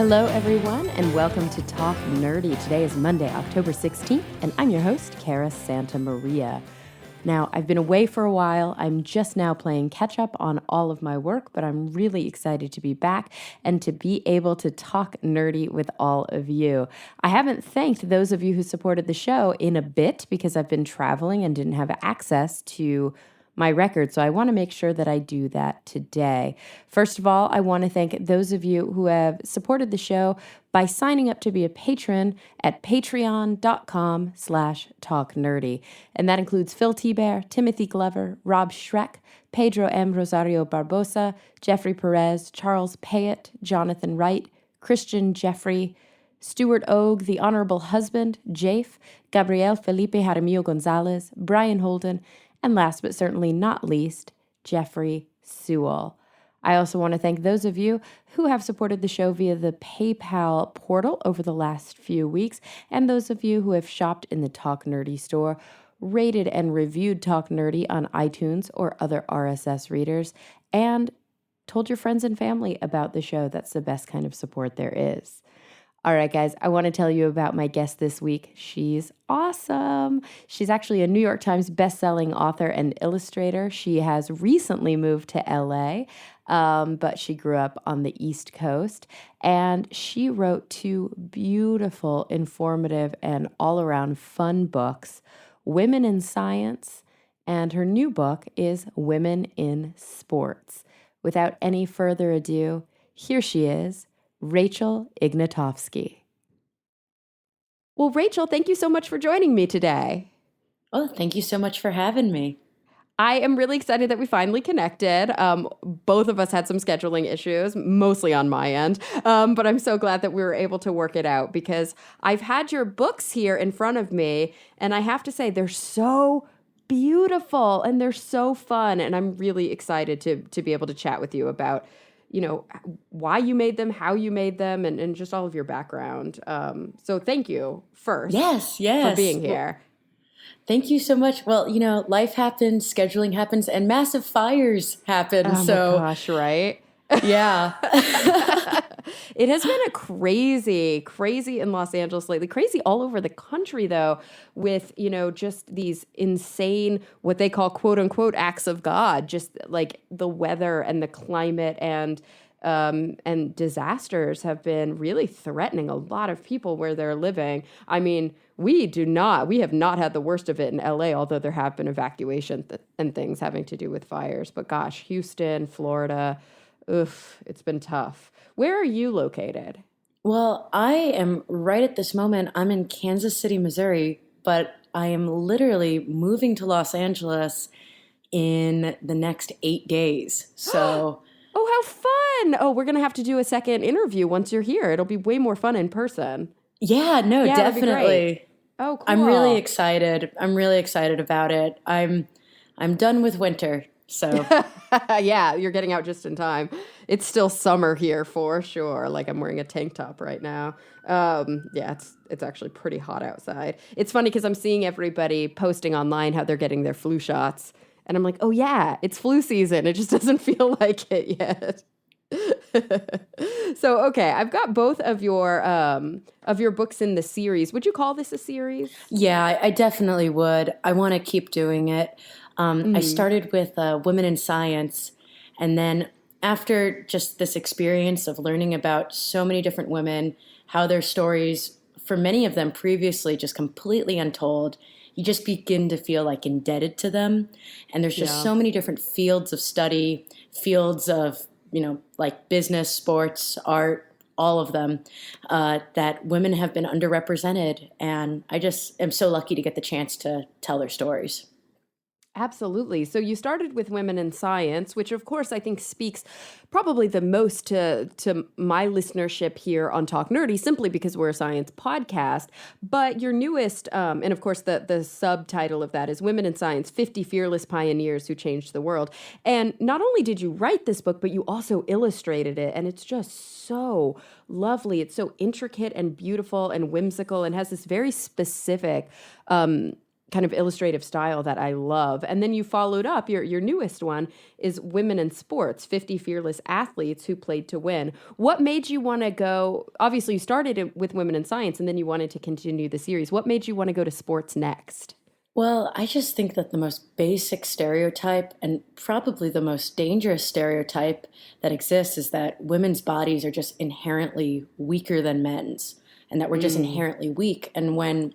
Hello, everyone, and welcome to Talk Nerdy. Today is Monday, October 16th, and I'm your host, Cara Santa Maria. Now, I've been away for a while. I'm just now playing catch-up on all of my work, but I'm really excited to be back and to be able to talk nerdy with all of you. I haven't thanked those of you who supported the show in a bit because I've been traveling and didn't have access to my record, so I want to make sure that I do that today. First of all, I want to thank those of you who have supported the show by signing up to be a patron at patreon.com/talknerdy. And that includes Phil T-Bear, Timothy Glover, Rob Schreck, Pedro M. Rosario Barbosa, Jeffrey Perez, Charles Payette, Jonathan Wright, Christian Jeffrey, Stuart Ogue, The Honorable Husband, Jafe, Gabriel Felipe Jaramillo Gonzalez, Brian Holden, and last but certainly not least, Jeffrey Sewell. I also want to thank those of you who have supported the show via the PayPal portal over the last few weeks, and those of you who have shopped in the Talk Nerdy store, rated and reviewed Talk Nerdy on iTunes or other RSS readers, and told your friends and family about the show. That's the best kind of support there is. All right, guys, I want to tell you about my guest this week. She's awesome. She's actually a New York Times bestselling author and illustrator. She has recently moved to LA, but she grew up on the East Coast, and she wrote two beautiful, informative, and all-around fun books, Women in Science, and her new book is Women in Sports. Without any further ado, here she is, Rachel Ignotofsky. Well, Rachel, thank you so much for joining me today. Oh, thank you so much for having me. I am really excited that we finally connected. Both of us had some scheduling issues, mostly on my end, but I'm so glad that we were able to work it out because I've had your books here in front of me, and I have to say they're so beautiful and they're so fun, and I'm really excited to be able to chat with you about why you made them, how you made them, and just all of your background. So thank you first for being here. Well, thank you so much. Well, life happens, scheduling happens, and massive fires happen. Oh my gosh, right? Yeah. It has been a crazy in Los Angeles lately. Crazy all over the country, though, with, just these insane, what they call quote unquote acts of God, just like the weather and the climate and disasters have been really threatening a lot of people where they're living. I mean, we have not had the worst of it in LA, although there have been evacuations and things having to do with fires. But gosh, Houston, Florida, it's been tough. Where are you located? Well, I am right at this moment. I'm in Kansas City, Missouri, but I am literally moving to Los Angeles in the next 8 days. So, oh, how fun! Oh, we're gonna have to do a second interview once you're here. It'll be way more fun in person. Yeah, no, definitely. Oh, cool. I'm really excited. I'm really excited about it. I'm done with winter. So yeah, you're getting out just in time. It's still summer here for sure. Like I'm wearing a tank top right now. Yeah, it's actually pretty hot outside. It's funny because I'm seeing everybody posting online how they're getting their flu shots. And I'm like, oh yeah, it's flu season. It just doesn't feel like it yet. So, okay, I've got both of your books in the series. Would you call this a series? Yeah, I definitely would. I want to keep doing it. I started with Women in Science, and then after just this experience of learning about so many different women, how their stories, for many of them previously just completely untold, you just begin to feel like indebted to them. And there's just so many different fields of study, fields of, like business, sports, art, all of them, that women have been underrepresented. And I just am so lucky to get the chance to tell their stories. Absolutely. So you started with Women in Science, which of course I think speaks probably the most to my listenership here on Talk Nerdy, simply because we're a science podcast. But your newest, and of course the subtitle of that is Women in Science, 50 Fearless Pioneers Who Changed the World. And not only did you write this book, but you also illustrated it. And it's just so lovely. It's so intricate and beautiful and whimsical and has this very specific kind of illustrative style that I love. And then you followed up, your newest one is Women in Sports, 50 Fearless Athletes Who Played to Win. What made you want to go, obviously you started it with Women in Science and then you wanted to continue the series. What made you want to go to sports next? Well, I just think that the most basic stereotype and probably the most dangerous stereotype that exists is that women's bodies are just inherently weaker than men's, and that we're just inherently weak. And when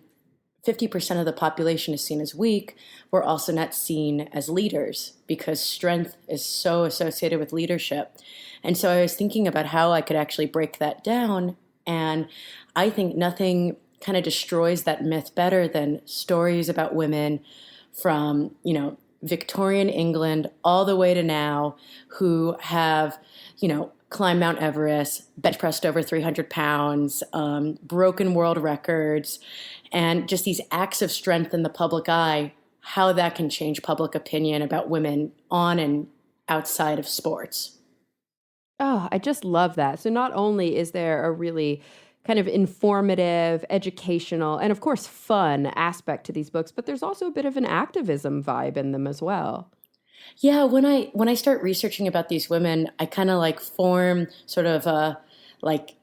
50% of the population is seen as weak, we're also not seen as leaders because strength is so associated with leadership. And so I was thinking about how I could actually break that down. And I think nothing kind of destroys that myth better than stories about women from, Victorian England all the way to now who have, climbed Mount Everest, bench pressed over 300 pounds, broken world records, and just these acts of strength in the public eye, how that can change public opinion about women on and outside of sports. Oh, I just love that. So not only is there a really kind of informative, educational, and of course fun aspect to these books, but there's also a bit of an activism vibe in them as well. Yeah, when I start researching about these women, I kind of like form sort of a like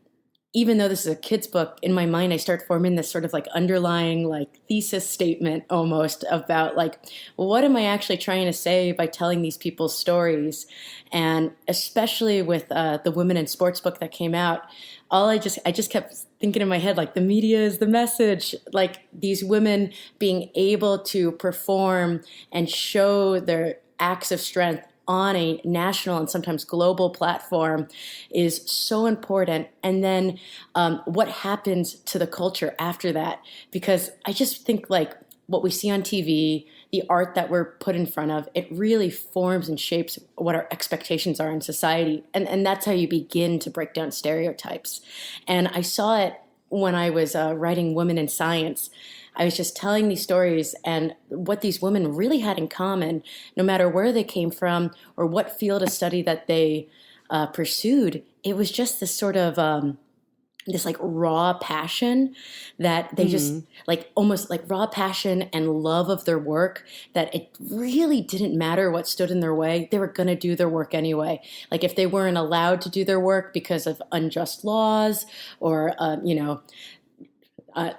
even though this is a kid's book, in my mind, I start forming this sort of like underlying like thesis statement almost about like, well, what am I actually trying to say by telling these people's stories? And especially with the Women in Sports book that came out, I just kept thinking in my head, like the media is the message, like these women being able to perform and show their acts of strength on a national and sometimes global platform is so important. And then what happens to the culture after that? Because I just think like what we see on TV, the art that we're put in front of, it really forms and shapes what our expectations are in society. And that's how you begin to break down stereotypes. And I saw it when I was writing Women in Science. I was just telling these stories and what these women really had in common, no matter where they came from or what field of study that they pursued. It was just this sort of this like raw passion that they just like almost like raw passion and love of their work, that it really didn't matter what stood in their way. They were going to do their work anyway. Like if they weren't allowed to do their work because of unjust laws or,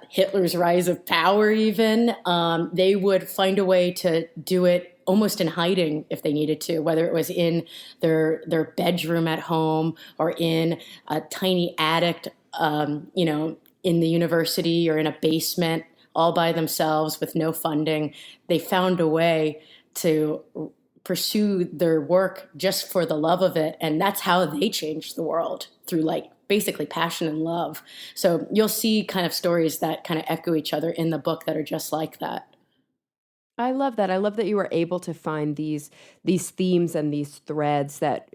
Hitler's rise of power even, they would find a way to do it almost in hiding if they needed to, whether it was in their bedroom at home or in a tiny attic, in the university or in a basement all by themselves with no funding. They found a way to pursue their work just for the love of it. And that's how they changed the world, through like basically passion and love. So you'll see kind of stories that kind of echo each other in the book that are just like that. I love that. I love that you were able to find these themes and these threads that,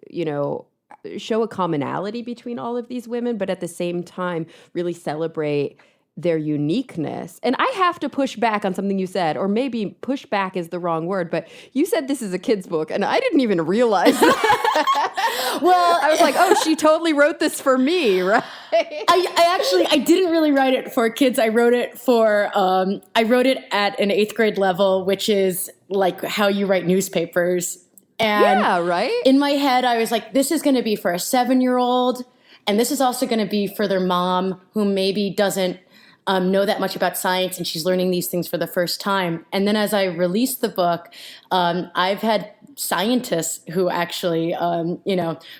show a commonality between all of these women, but at the same time really celebrate their uniqueness. And I have to push back on something you said, or maybe push back is the wrong word, but you said this is a kid's book, and I didn't even realize that. Well, I was like, oh, she totally wrote this for me, right? I didn't really write it for kids. I wrote it at an 8th grade level, which is like how you write newspapers. And yeah, right? In my head, I was like, this is going to be for a 7-year-old. And this is also going to be for their mom, who maybe doesn't know that much about science, and she's learning these things for the first time. And then as I released the book, I've had scientists who actually,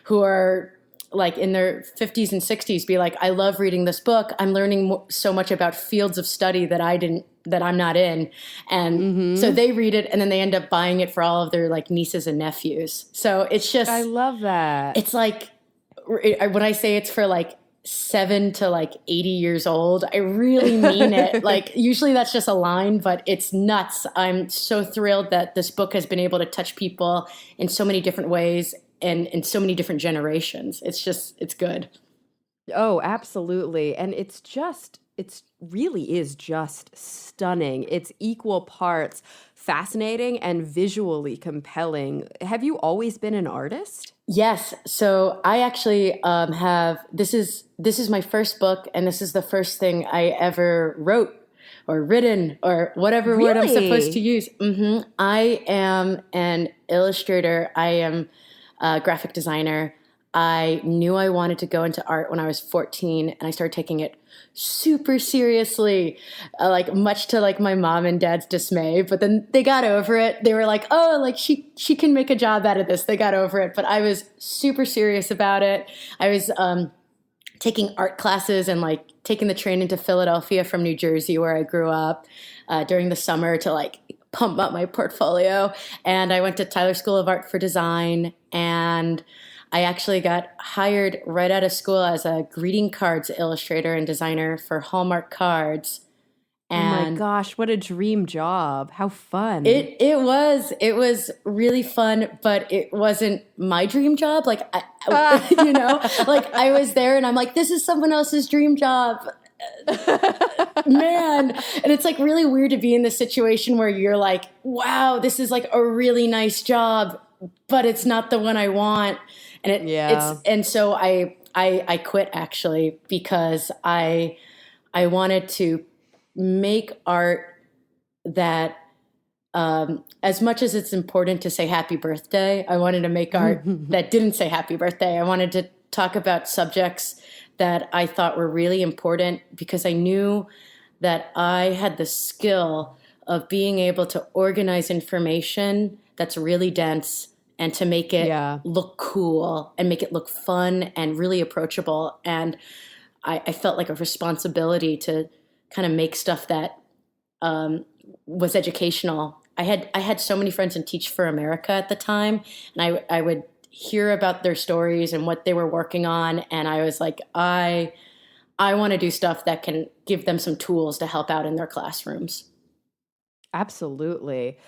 who are like in their 50s and 60s be like, I love reading this book. I'm learning so much about fields of study that I'm not in. And so they read it, and then they end up buying it for all of their like nieces and nephews. So it's just, I love that. It's like, when I say it's for like 7 to like 80 years old, I really mean it. Like usually that's just a line, but it's nuts. I'm so thrilled that this book has been able to touch people in so many different ways and in so many different generations. It's good. Oh, absolutely. And it's really is just stunning. It's equal parts fascinating and visually compelling. Have you always been an artist? Yes. So I actually this is my first book, and this is the first thing I ever wrote or written or whatever word I'm supposed to Really? use. I am an illustrator. I am a graphic designer. I knew I wanted to go into art when I was 14, and I started taking it super seriously, like much to like my mom and dad's dismay. But then they got over it. They were like, "Oh, like she can make a job out of this." They got over it. But I was super serious about it. I was taking art classes and like taking the train into Philadelphia from New Jersey, where I grew up, during the summer to like pump up my portfolio. And I went to Tyler School of Art for Design, and I actually got hired right out of school as a greeting cards illustrator and designer for Hallmark cards. Oh my And gosh, what a dream job. How fun. it was really fun, but it wasn't my dream job. Like like I was there and I'm like, this is someone else's dream job, man. And it's like really weird to be in this situation where you're like, wow, this is like a really nice job, but it's not the one I want. And it's Yeah. and so I quit actually because I wanted to make art that, as much as it's important to say happy birthday, I wanted to make art that didn't say happy birthday. I wanted to talk about subjects that I thought were really important because I knew that I had the skill of being able to organize information that's really dense and to make it Yeah. look cool and make it look fun and really approachable. And I felt like a responsibility to kind of make stuff that was educational. I had so many friends in Teach for America at the time, and I would hear about their stories and what they were working on, and I was like, I want to do stuff that can give them some tools to help out in their classrooms. Absolutely.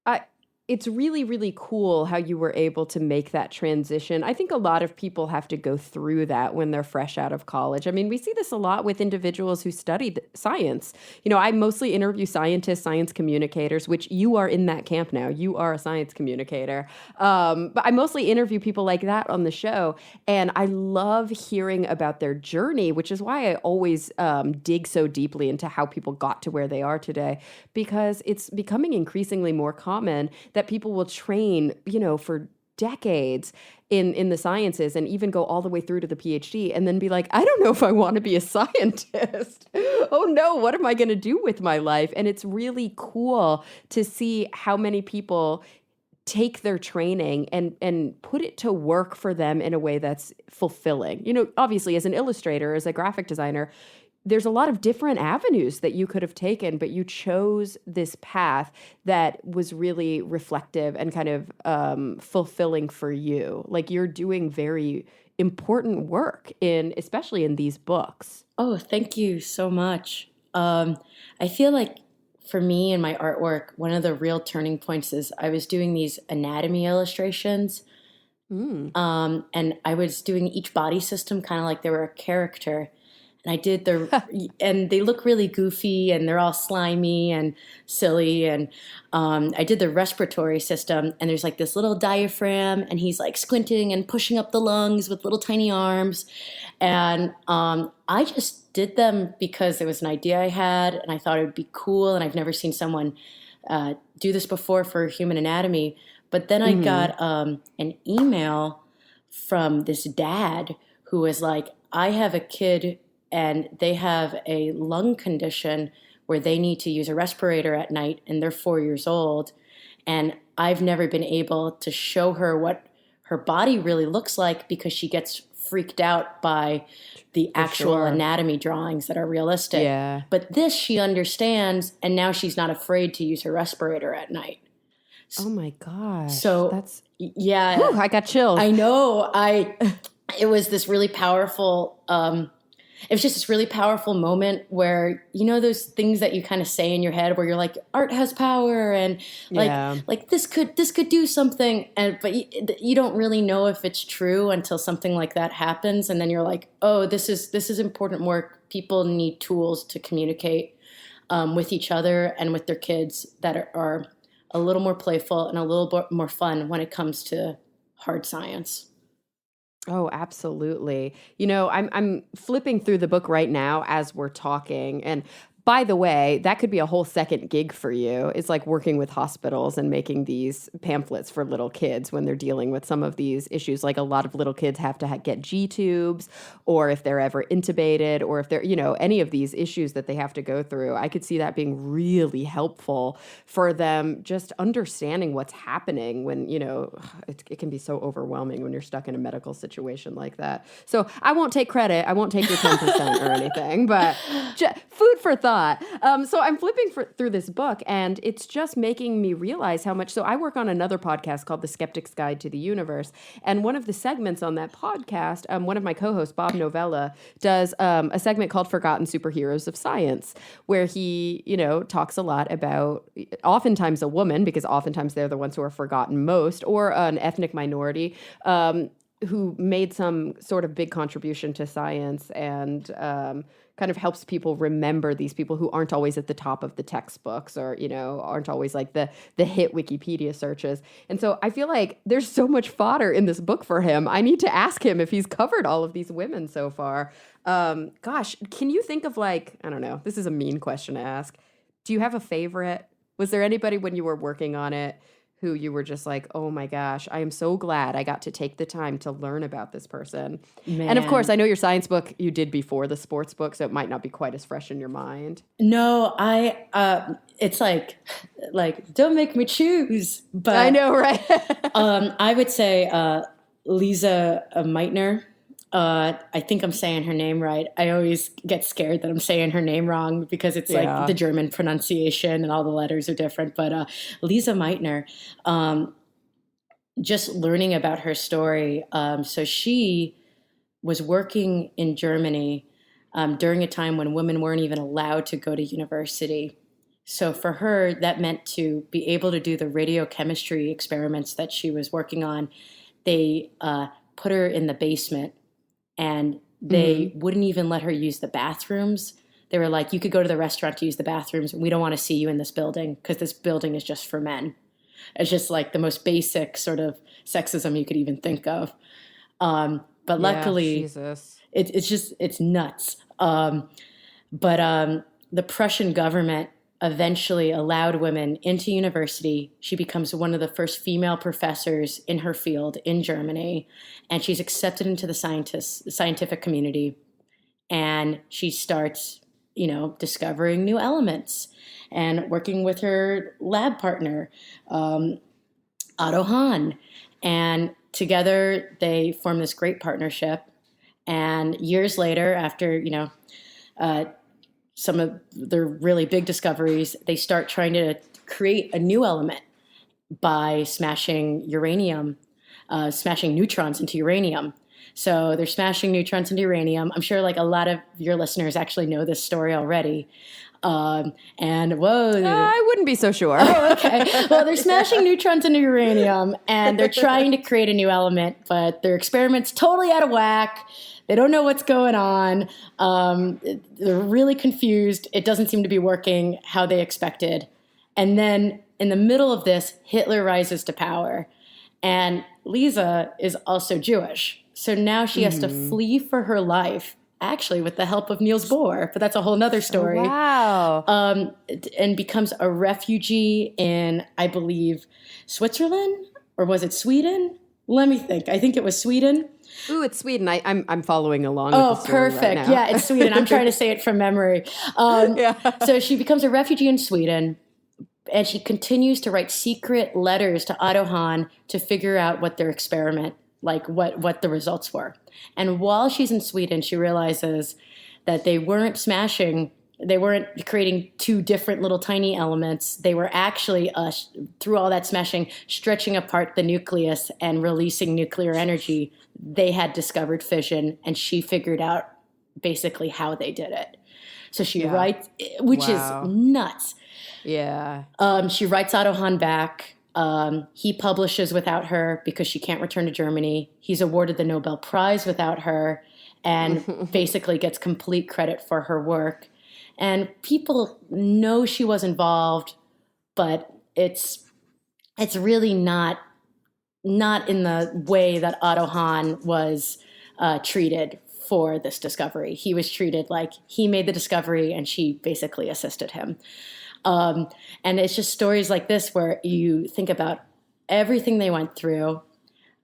I it's really, really cool how you were able to make that transition. I think a lot of people have to go through that when they're fresh out of college. I mean, we see this a lot with individuals who studied science. I mostly interview scientists, science communicators, which you are in that camp now. You are a science communicator. But I mostly interview people like that on the show. And I love hearing about their journey, which is why I always dig so deeply into how people got to where they are today, because it's becoming increasingly more common that people will train, for decades in the sciences and even go all the way through to the PhD and then be like, I don't know if I want to be a scientist. Oh no, what am I going to do with my life? And it's really cool to see how many people take their training and put it to work for them in a way that's fulfilling. Obviously as an illustrator, as a graphic designer, there's a lot of different avenues that you could have taken, but you chose this path that was really reflective and kind of fulfilling for you. Like you're doing very important work especially in these books. Oh, thank you so much. I feel like for me and my artwork, one of the real turning points is I was doing these anatomy illustrations, Mm. and I was doing each body system kind of like they were a character. And I did and they look really goofy and they're all slimy and silly. And I did the respiratory system, and there's like this little diaphragm, and he's like squinting and pushing up the lungs with little tiny arms. And I just did them because it was an idea I had, and I thought it would be cool. And I've never seen someone do this before for human anatomy. But then I Hmm. got an email from this dad who was like, I have a kid and they have a lung condition where they need to use a respirator at night and they're 4 years old. And I've never been able to show her what her body really looks like because she gets freaked out by the For actual sure. anatomy drawings that are realistic. Yeah. But this she understands, and now she's not afraid to use her respirator at night. Oh my gosh. So, That's, whew, yeah, I got chills. I know. It was this really powerful. It was just this really powerful moment where those things that you kind of say in your head where you're like, art has power, and Yeah. like this could do something, and but you don't really know if it's true until something like that happens, and then you're like, oh, this is important work. People need tools to communicate with each other and with their kids that are a little more playful and a little bit more fun when it comes to hard science. Oh, absolutely. I'm flipping through the book right now as we're talking, and by the way, that could be a whole second gig for you. It's like working with hospitals and making these pamphlets for little kids when they're dealing with some of these issues. Like a lot of little kids have to get G tubes, or if they're ever intubated, or if they're, any of these issues that they have to go through. I could see that being really helpful for them, just understanding what's happening when, it can be so overwhelming when you're stuck in a medical situation like that. So I won't take credit. I won't take your 10% or anything, but food for thought. So I'm flipping through this book, and it's just making me realize how much. So I work on another podcast called The Skeptic's Guide to the Universe, and one of the segments on that podcast, one of my co-hosts, Bob Novella, does a segment called Forgotten Superheroes of Science, where he, talks a lot about oftentimes a woman, because oftentimes they're the ones who are forgotten most, or an ethnic minority, who made some sort of big contribution to science and kind of helps people remember these people who aren't always at the top of the textbooks, or, aren't always like the hit Wikipedia searches. And so I feel like there's so much fodder in this book for him. I need to ask him if he's covered all of these women so far. Gosh, can you think of I don't know, this is a mean question to ask. Do you have a favorite? Was there anybody when you were working on it who you were just like, oh my gosh, I am so glad I got to take the time to learn about this person? Man. And of course, I know your science book you did before the sports book, so it might not be quite as fresh in your mind. No, it's like, don't make me choose. But I know, right? I would say Lisa Meitner. I think I'm saying her name right. I always get scared that I'm saying her name wrong because it's like the German pronunciation and all the letters are different. But Lisa Meitner, just learning about her story. So she was working in Germany during a time when women weren't even allowed to go to university. So for her, that meant to be able to do the radiochemistry experiments that she was working on. They put her in the basement, and they wouldn't even let her use the bathrooms. They were like, you could go to the restaurant to use the bathrooms. We don't want to see you in this building because this building is just for men. It's just like the most basic sort of sexism you could even think of. But luckily, it's nuts. But the Prussian government eventually allowed women into university. She becomes one of the first female professors in her field in Germany, and she's accepted into the scientific community. And she starts, discovering new elements and working with her lab partner, Otto Hahn. And together they form this great partnership. And years later, after, some of their really big discoveries, they start trying to create a new element by smashing neutrons into uranium. So they're smashing neutrons into uranium. I'm sure a lot of your listeners actually know this story already. I wouldn't be so sure. Oh, okay. Well, they're smashing neutrons into uranium, and they're trying to create a new element, but their experiment's totally out of whack. They don't know what's going on. They're really confused. It doesn't seem to be working how they expected. And then in the middle of this, Hitler rises to power. And Lisa is also Jewish. So now she has to flee for her life, actually with the help of Niels Bohr. But that's a whole nother story. Oh, wow. And becomes a refugee in, I believe, Switzerland? Or was it Sweden? Let me think. I think it was Sweden. Ooh, it's Sweden. I'm following along with the story perfect. Right now. Yeah, it's Sweden. I'm trying to say it from memory. So she becomes a refugee in Sweden, and she continues to write secret letters to Otto Hahn to figure out what their experiment, what the results were. And while she's in Sweden, she realizes that they weren't creating two different little tiny elements. They were actually, through all that smashing, stretching apart the nucleus and releasing nuclear energy. They had discovered fission, and she figured out basically how they did it. So she writes, which is nuts. Yeah. She writes Otto Hahn back. He publishes without her because she can't return to Germany. He's awarded the Nobel Prize without her, and basically gets complete credit for her work. And people know she was involved, but it's really not in the way that Otto Hahn was treated for this discovery. He was treated like he made the discovery and she basically assisted him. And it's just stories like this where you think about everything they went through,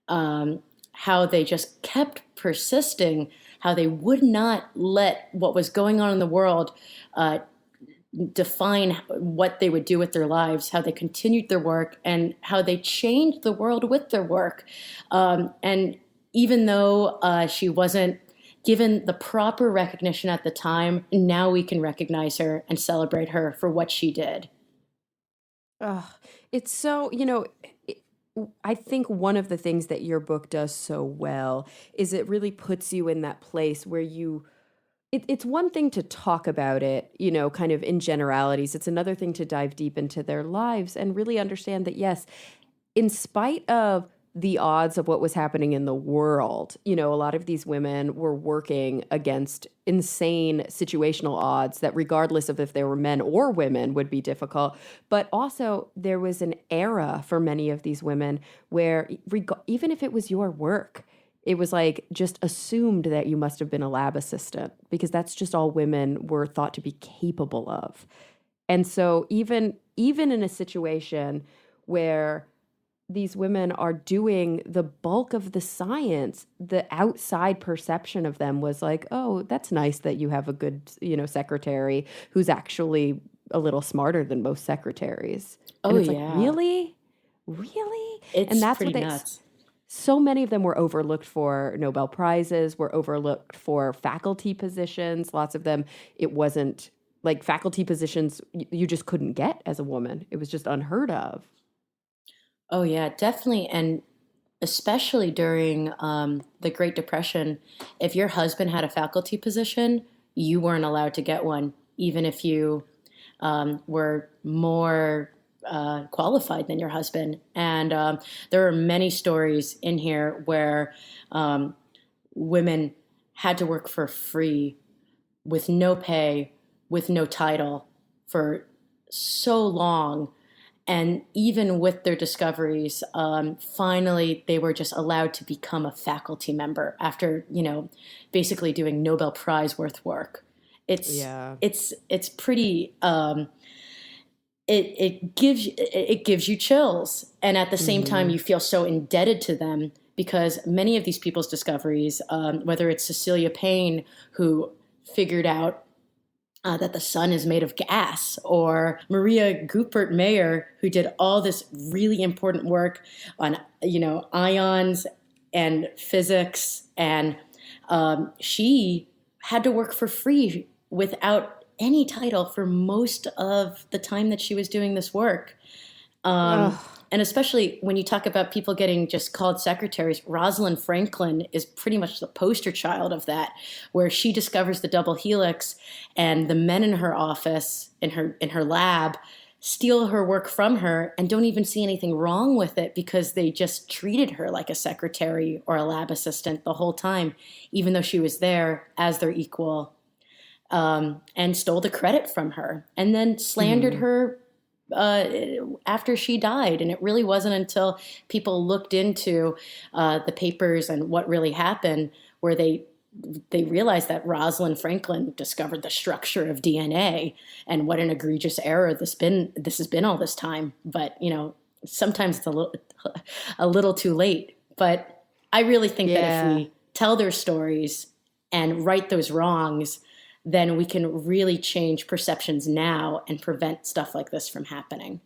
how they just kept persisting, how they would not let what was going on in the world define what they would do with their lives, how they continued their work, and how they changed the world with their work. And even though she wasn't given the proper recognition at the time, now we can recognize her and celebrate her for what she did. It's so, it, I think one of the things that your book does so well is it really puts you in that place where it's one thing to talk about it, kind of in generalities. It's another thing to dive deep into their lives and really understand that, yes, in spite of the odds of what was happening in the world, a lot of these women were working against insane situational odds that, regardless of if they were men or women, would be difficult. But also, there was an era for many of these women where, even if it was your work, it was like just assumed that you must have been a lab assistant because that's just all women were thought to be capable of. And so even in a situation where these women are doing the bulk of the science, the outside perception of them was like, oh, that's nice that you have a good, secretary who's actually a little smarter than most secretaries. And Oh, it's like, yeah. really? Really? And It's that's pretty what nuts. so many of them were overlooked for Nobel Prizes, were overlooked for faculty positions. Lots of them, it wasn't like faculty positions you just couldn't get as a woman. It was just unheard of. Oh, yeah, definitely. And especially during the Great Depression, if your husband had a faculty position, you weren't allowed to get one, even if you were more qualified than your husband. And there are many stories in here where um, women had to work for free with no pay, with no title for so long. And even with their discoveries, finally they were just allowed to become a faculty member after, basically doing Nobel Prize worth work. It's Yeah. it's pretty. It gives you chills, and at the same time Hmm. you feel so indebted to them because many of these people's discoveries, whether it's Cecilia Payne, who figured out that the sun is made of gas, or Maria Goupert Mayer, who did all this really important work on, ions and physics, and she had to work for free without any title for most of the time that she was doing this work. Um, Ugh. and especially when you talk about people getting just called secretaries, Rosalind Franklin is pretty much the poster child of that, where she discovers the double helix, and the men in her office, in her lab, steal her work from her and don't even see anything wrong with it because they just treated her like a secretary or a lab assistant the whole time, even though she was there as their equal, and stole the credit from her and then slandered Mhm. her uh, after she died. And it really wasn't until people looked into the papers and what really happened where they realized that Rosalind Franklin discovered the structure of DNA, and what an egregious error this has been all this time. But sometimes it's a little too late. But I really think that if Yeah. we tell their stories and right those wrongs, then we can really change perceptions now and prevent stuff like this from happening.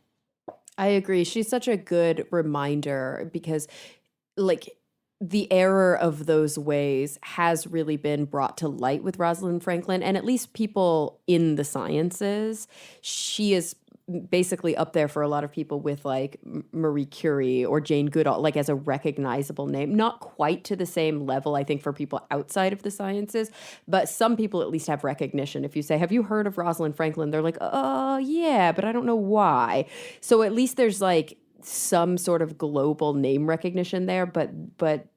I agree. She's such a good reminder because, like, the error of those ways has really been brought to light with Rosalind Franklin, and at least people in the sciences. She is basically up there for a lot of people with like Marie Curie or Jane Goodall, like as a recognizable name. Not quite to the same level, I think, for people outside of the sciences, but some people at least have recognition. If you say, "Have you heard of Rosalind Franklin?" They're like, "Oh, yeah, but I don't know why." So at least there's like some sort of global name recognition there, but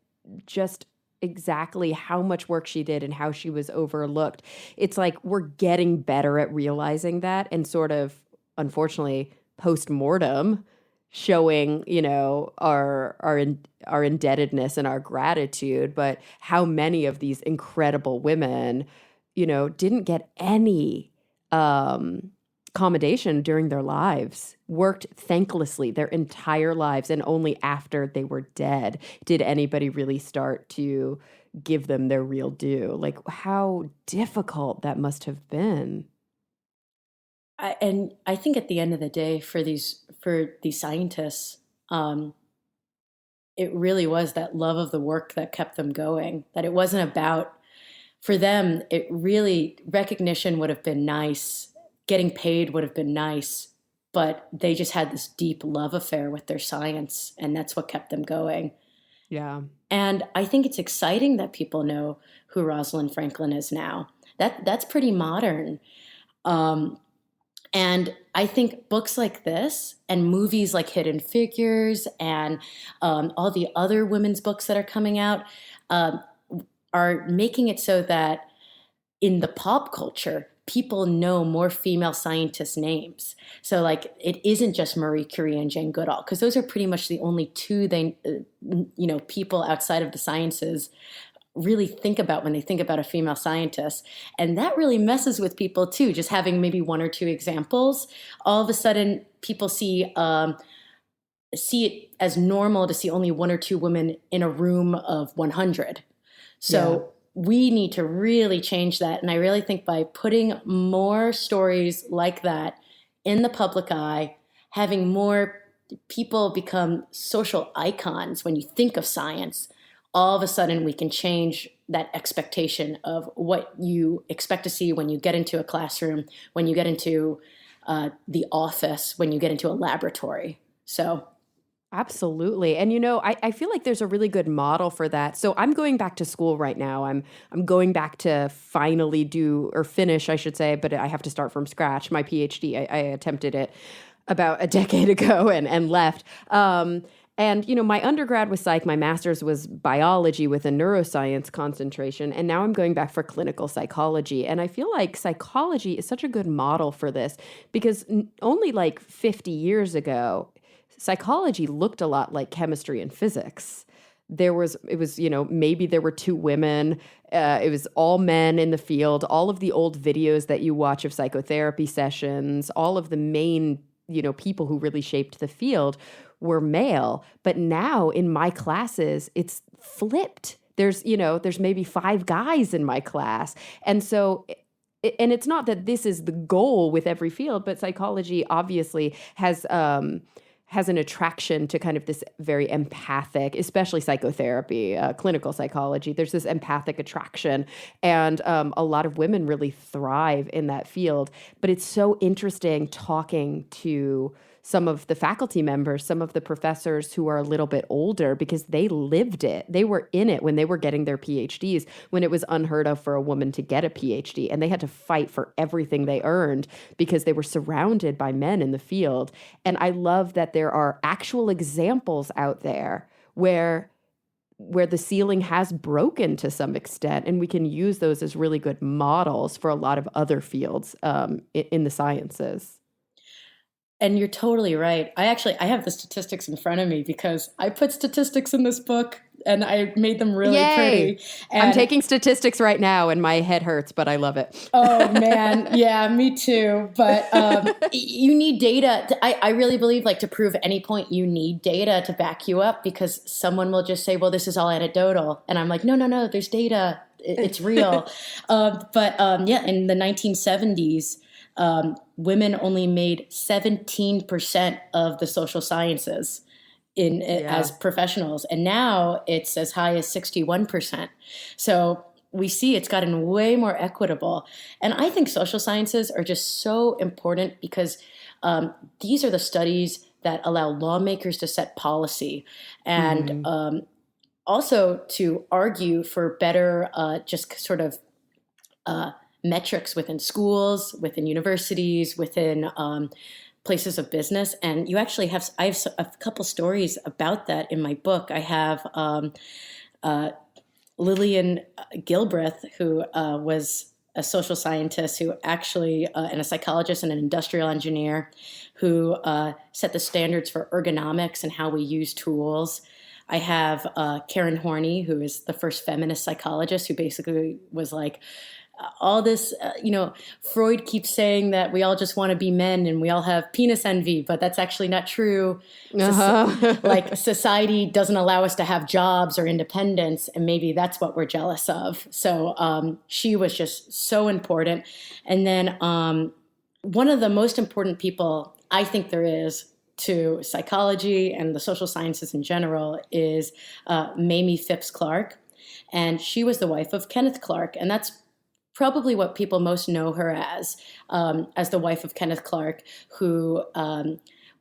just exactly how much work she did and how she was overlooked. It's like we're getting better at realizing that and sort of, unfortunately, post mortem, showing, our indebtedness and our gratitude, but how many of these incredible women, didn't get any accommodation during their lives, worked thanklessly their entire lives, and only after they were dead did anybody really start to give them their real due. Like, how difficult that must have been. And I think at the end of the day, for these scientists, it really was that love of the work that kept them going. That it wasn't about, for them, it really, recognition would have been nice, getting paid would have been nice, but they just had this deep love affair with their science, and that's what kept them going. Yeah. And I think it's exciting that people know who Rosalind Franklin is now. That's pretty modern. Um, and I think books like this and movies like Hidden Figures and all the other women's books that are coming out um, are making it so that in the pop culture, people know more female scientists' names. So, like, it isn't just Marie Curie and Jane Goodall, because those are pretty much the only two people outside of the sciences really think about when they think about a female scientist. And that really messes with people too, just having maybe one or two examples. All of a sudden, people see it as normal to see only one or two women in a room of 100. So we need to really change that. And I really think by putting more stories like that in the public eye, having more people become social icons when you think of science, all of a sudden we can change that expectation of what you expect to see when you get into a classroom, when you get into the office, when you get into a laboratory. So Absolutely. And I feel like there's a really good model for that. So I'm going back to school right now. I'm going back to finally do, or finish, I should say, but I have to start from scratch. My PhD, I attempted it about a decade ago and left. And my undergrad was psych, my master's was biology with a neuroscience concentration, and now I'm going back for clinical psychology. And I feel like psychology is such a good model for this because only like 50 years ago, psychology looked a lot like chemistry and physics. Maybe there were two women. It was all men in the field. All of the old videos that you watch of psychotherapy sessions, all of the main, people who really shaped the field were male. But now in my classes, it's flipped. There's maybe 5 guys in my class. And so, and it's not that this is the goal with every field, but psychology obviously has an attraction to kind of this very empathic, especially psychotherapy, clinical psychology. There's this empathic attraction, and a lot of women really thrive in that field. But it's so interesting talking to some of the faculty members, some of the professors who are a little bit older, because they lived it. They were in it when they were getting their PhDs, when it was unheard of for a woman to get a PhD, and they had to fight for everything they earned because they were surrounded by men in the field. And I love that there are actual examples out there where the ceiling has broken to some extent, and we can use those as really good models for a lot of other fields in the sciences. And you're totally right. I have the statistics in front of me because I put statistics in this book and I made them really Yay! pretty. And I'm taking statistics right now and my head hurts, but I love it. Oh man, yeah, me too. But you need data. I really believe, like, to prove any point, you need data to back you up, because someone will just say, "Well, this is all anecdotal," and I'm like, "No, no, no. There's data. It's real." Yeah, in the 1970s, women only made 17% of the social sciences as professionals, and now it's as high as 61%. So we see it's gotten way more equitable. And I think social sciences are just so important because these are the studies that allow lawmakers to set policy and also to argue for better just sort of metrics within schools, within universities, within places of business. And I have a couple stories about that in my book. I have Lillian Gilbreth, who was a social scientist who actually, and a psychologist and an industrial engineer who set the standards for ergonomics and how we use tools. I have Karen Horney, who is the first feminist psychologist, who basically was like, all this, Freud keeps saying that we all just want to be men and we all have penis envy, but that's actually not true. Like society doesn't allow us to have jobs or independence, and maybe that's what we're jealous of. So she was just so important. And then one of the most important people I think there is to psychology and the social sciences in general is Mamie Phipps Clark. And she was the wife of Kenneth Clark. And that's probably what people most know her as the wife of Kenneth Clark, who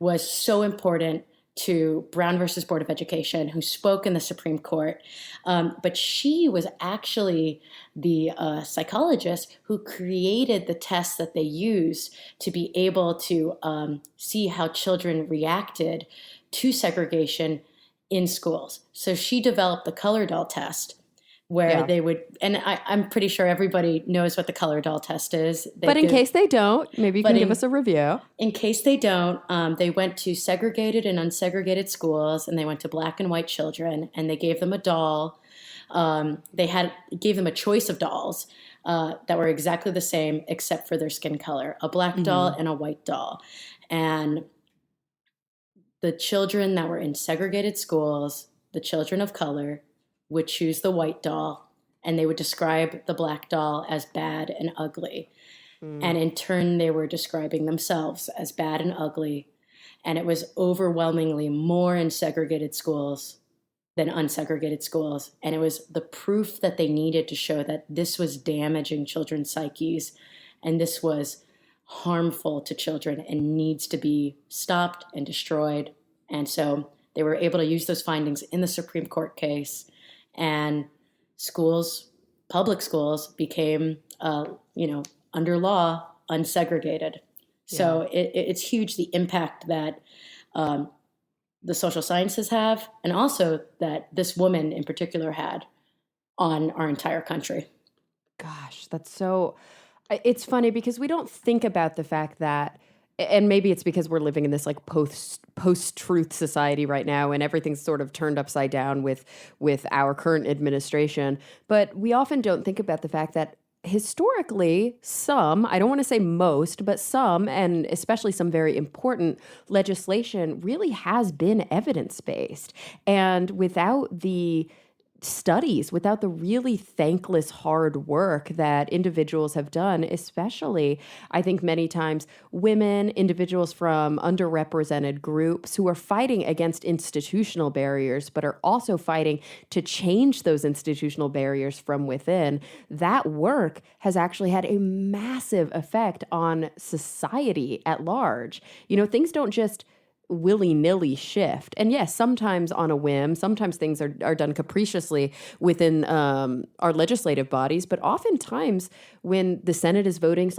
was so important to Brown versus Board of Education, who spoke in the Supreme Court. But she was actually the psychologist who created the tests that they used to be able to see how children reacted to segregation in schools. So she developed the color doll test, where they would, and I'm pretty sure everybody knows what the color doll test is. But in case they don't, maybe you can give us a review. In case they don't, they went to segregated and unsegregated schools, and they went to black and white children, and they gave them a doll. Gave them a choice of dolls that were exactly the same except for their skin color, a black doll and a white doll. And the children that were in segregated schools, the children of color, would choose the white doll, and they would describe the black doll as bad and ugly. And in turn, they were describing themselves as bad and ugly. And it was overwhelmingly more in segregated schools than unsegregated schools. And it was the proof that they needed to show that this was damaging children's psyches, and this was harmful to children and needs to be stopped and destroyed. And so they were able to use those findings in the Supreme Court case. And schools, public schools, became, under law, unsegregated. So it's huge, the impact that the social sciences have, and also that this woman in particular had on our entire country. Gosh, that's so... It's funny because we don't think about the fact that, and maybe it's because we're living in this like post-truth society right now, and everything's sort of turned upside down with our current administration. But we often don't think about the fact that historically, some, I don't want to say most, but some, and especially some very important legislation really has been evidence-based. And without the studies, without the really thankless hard work that individuals have done, especially, I think many times, women, individuals from underrepresented groups who are fighting against institutional barriers, but are also fighting to change those institutional barriers from within, that work has actually had a massive effect on society at large. Things don't just willy-nilly shift. And yes, sometimes on a whim, sometimes things are done capriciously within our legislative bodies, but oftentimes when the Senate is voting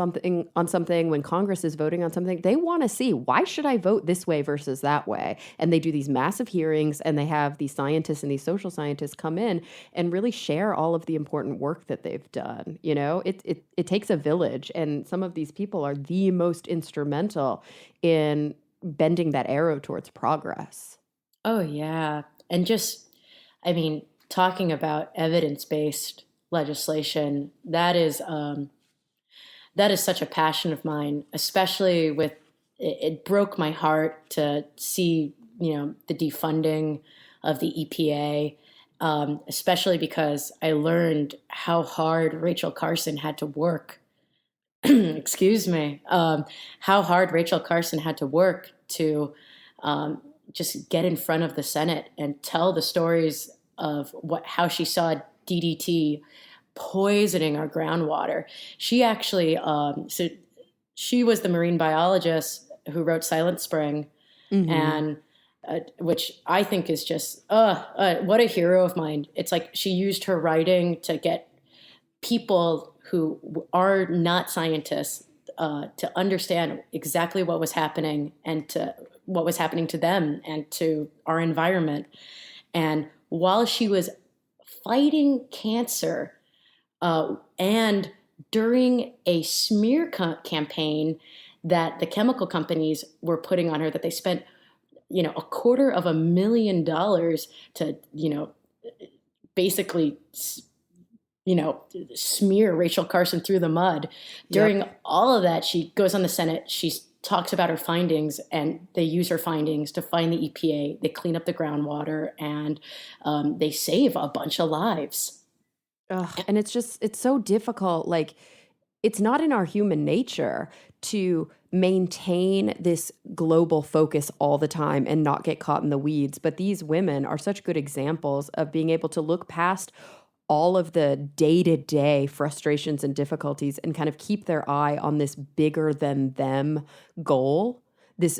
on something, when Congress is voting on something, they want to see, why should I vote this way versus that way? And they do these massive hearings, and they have these scientists and these social scientists come in and really share all of the important work that they've done. It takes a village, and some of these people are the most instrumental in bending that arrow towards progress. Oh, yeah. And talking about evidence-based legislation, that is such a passion of mine, especially with, it broke my heart to see, the defunding of the EPA, especially because I learned how hard Rachel Carson had to work excuse me, how hard Rachel Carson had to work to just get in front of the Senate and tell the stories of how she saw DDT poisoning our groundwater. She actually, she was the marine biologist who wrote Silent Spring, and which I think is just, what a hero of mine. It's like she used her writing to get people who are not scientists to understand exactly what was happening, and to what was happening to them and to our environment. And while she was fighting cancer and during a smear campaign that the chemical companies were putting on her, that they spent, $250,000 to, basically, smear Rachel Carson through the mud. During all of that, she goes on the Senate. She talks about her findings, and they use her findings to find the EPA. They clean up the groundwater, and they save a bunch of lives. Ugh, and it's so difficult. Like, it's not in our human nature to maintain this global focus all the time and not get caught in the weeds. But these women are such good examples of being able to look past all of the day-to-day frustrations and difficulties and kind of keep their eye on this bigger than them goal. This,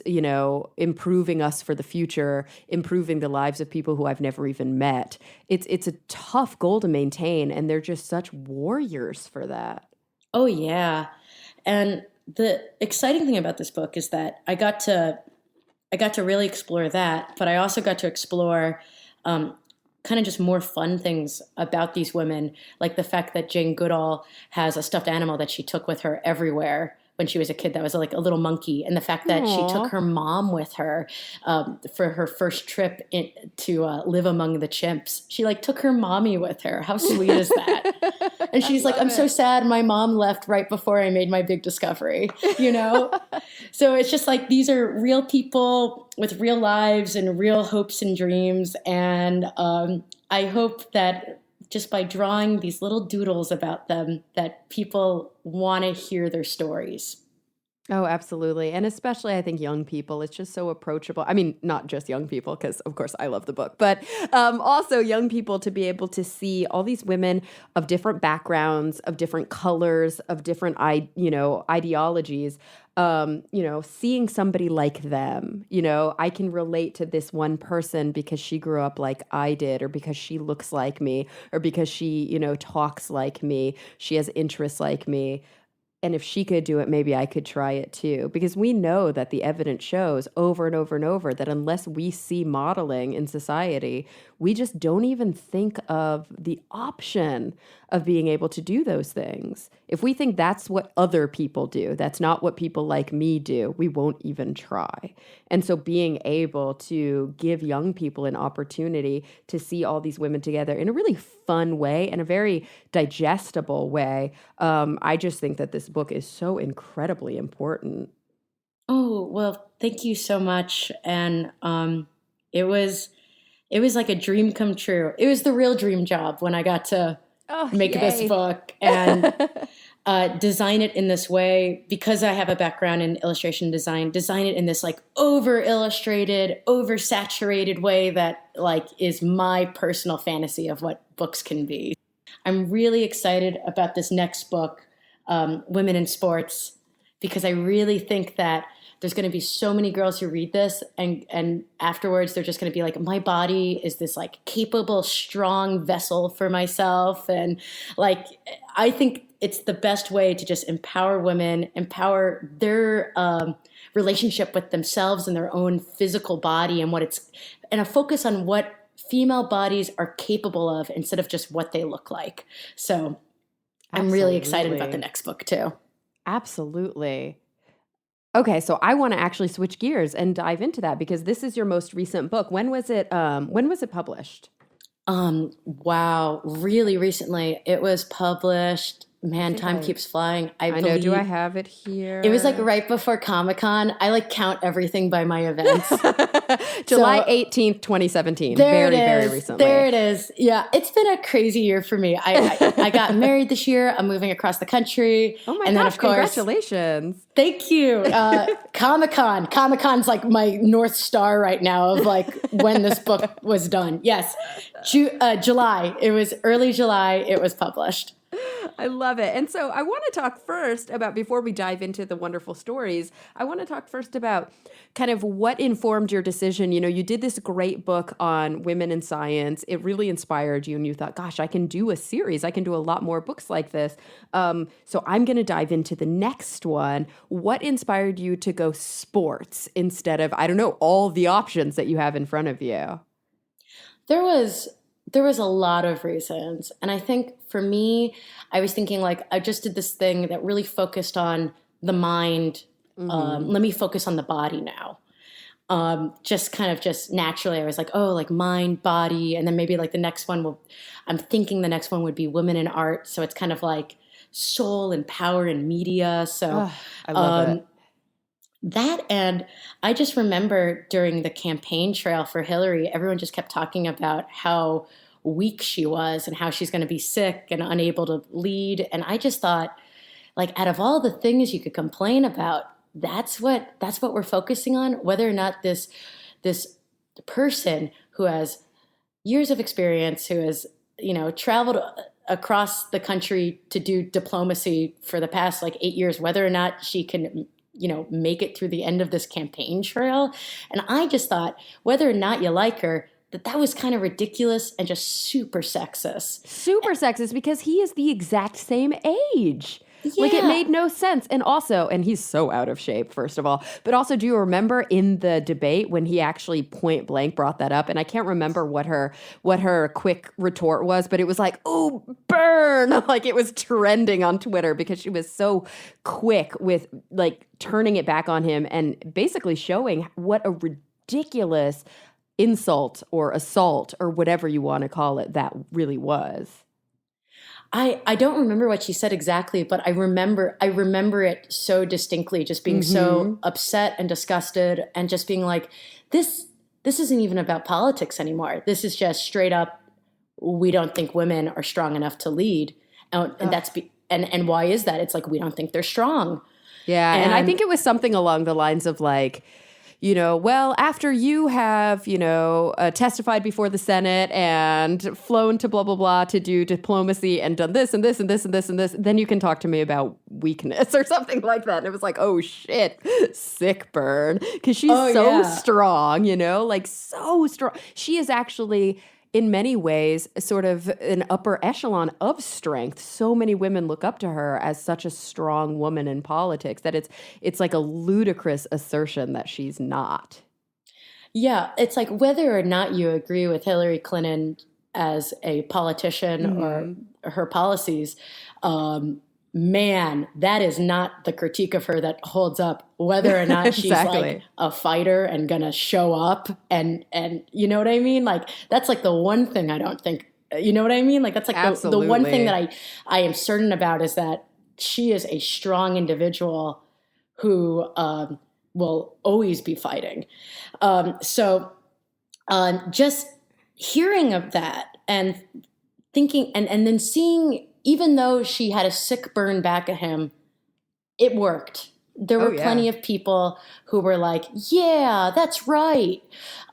improving us for the future, improving the lives of people who I've never even met. It's a tough goal to maintain, and they're just such warriors for that. Oh, yeah. And the exciting thing about this book is that I got to really explore that, but I also got to explore kind of just more fun things about these women, like the fact that Jane Goodall has a stuffed animal that she took with her everywhere when she was a kid that was like a little monkey, and the fact that she took her mom with her for her first trip to live among the chimps. She like took her mommy with her. How sweet is that? And she's like, I'm so sad my mom left right before I made my big discovery, So it's just like, these are real people with real lives and real hopes and dreams. And I hope that just by drawing these little doodles about them, that people want to hear their stories. Oh, absolutely. And especially, I think, young people. It's just so approachable. I mean, not just young people, because, of course, I love the book, but also young people to be able to see all these women of different backgrounds, of different colors, of different, ideologies, seeing somebody like them. I can relate to this one person because she grew up like I did, or because she looks like me, or because she, talks like me. She has interests like me. And if she could do it, maybe I could try it too. Because we know that the evidence shows over and over and over that unless we see modeling in society, we just don't even think of the option of being able to do those things. If we think that's what other people do, that's not what people like me do, we won't even try. And so being able to give young people an opportunity to see all these women together in a really fun way and a very digestible way, I just think that this book is so incredibly important. Oh, well, thank you so much. And it was like a dream come true. It was the real dream job when I got to make this book and design it in this way, because I have a background in illustration design it in this like over illustrated, oversaturated way that like is my personal fantasy of what books can be. I'm really excited about this next book, Women in Sports, because I really think that there's going to be so many girls who read this and afterwards they're just going to be like, my body is this like capable, strong vessel for myself. And like, I think it's the best way to just empower women, empower their relationship with themselves and their own physical body and a focus on what female bodies are capable of instead of just what they look like. So I'm really excited about the next book too. Absolutely. Okay, so I want to actually switch gears and dive into that because this is your most recent book. When was it published? Wow, really recently. It was published. Man, time keeps flying. I know. Do I have it here? It was like right before Comic-Con. I like count everything by my events. July 18th, 2017. Very recently. There it is. Yeah, it's been a crazy year for me. I got married this year. I'm moving across the country. Oh my gosh, congratulations. Thank you. Comic-Con. Comic-Con's like my North Star right now of like when this book was done. Yes. July. It was early July. It was published. I love it. And so I want to talk first about, before we dive into the wonderful stories, I want to talk first about kind of what informed your decision. You did this great book on women in science. It really inspired you and you thought, gosh, I can do a series. I can do a lot more books like this. So I'm going to dive into the next one. What inspired you to go sports instead of, I don't know, all the options that you have in front of you? There was There was a lot of reasons. And I think for me, I was thinking like, I just did this thing that really focused on the mind. Let me focus on the body now. Just kind of just naturally, I was like, oh, like mind, body. And then maybe like the next one I'm thinking the next one would be women in art. So it's kind of like soul and power in media. So I love it. that, and I just remember during the campaign trail for Hillary, everyone just kept talking about how weak she was and how she's going to be sick and unable to lead. And I just thought, like, out of all the things you could complain about, that's what we're focusing on, whether or not this person who has years of experience, who has, traveled across the country to do diplomacy for the past like 8 years, whether or not she can make it through the end of this campaign trail. And I just thought, whether or not you like her, that was kind of ridiculous and just super sexist. Super sexist because he is the exact same age. Yeah. Like, it made no sense. And also, and he's so out of shape, first of all, but also, do you remember in the debate when he actually point blank brought that up? And I can't remember what her quick retort was, but it was like, oh, burn. Like, it was trending on Twitter because she was so quick with like turning it back on him and basically showing what a ridiculous insult or assault or whatever you want to call it that really was. I don't remember what she said exactly, but I remember it so distinctly, just being so upset and disgusted and just being like, this isn't even about politics anymore. This is just straight up, we don't think women are strong enough to lead. And and why is that? It's like, we don't think they're strong. Yeah. And I think it was something along the lines of like, well, after you have, testified before the Senate and flown to blah, blah, blah to do diplomacy and done this and this and this and this and this, then you can talk to me about weakness or something like that. And it was like, oh, shit, sick burn. Because she's strong, like so strong. She is actually, in many ways, sort of an upper echelon of strength. So many women look up to her as such a strong woman in politics that it's like a ludicrous assertion that she's not. Yeah, it's like whether or not you agree with Hillary Clinton as a politician or her policies, man, that is not the critique of her that holds up, whether or not she's like a fighter and gonna show up and you know what I mean? Like, that's like the one thing I don't think, you know what I mean? Like, that's like the one thing that I am certain about is that she is a strong individual who will always be fighting. So just hearing of that and thinking and then seeing, even though she had a sick burn back at him, it worked. There were plenty of people who were like, yeah, that's right.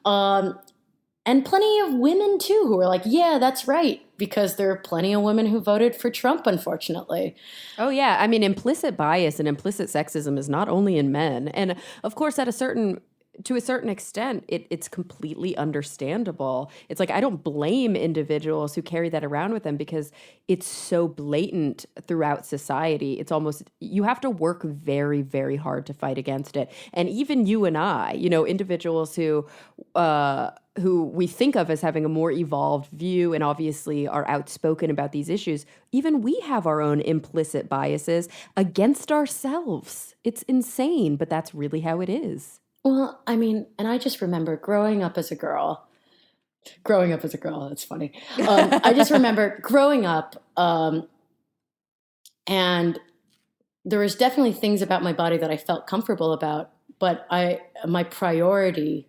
And plenty of women, too, who were like, yeah, that's right. Because there are plenty of women who voted for Trump, unfortunately. Oh, yeah. I mean, implicit bias and implicit sexism is not only in men. And, of course, to a certain extent, it's completely understandable. It's like, I don't blame individuals who carry that around with them because it's so blatant throughout society. It's almost, you have to work very, very hard to fight against it. And even you and I, individuals who we think of as having a more evolved view and obviously are outspoken about these issues, even we have our own implicit biases against ourselves. It's insane, but that's really how it is. Well, I mean, and I just remember growing up as a girl, that's funny. I just remember growing up, and there was definitely things about my body that I felt comfortable about, but my priority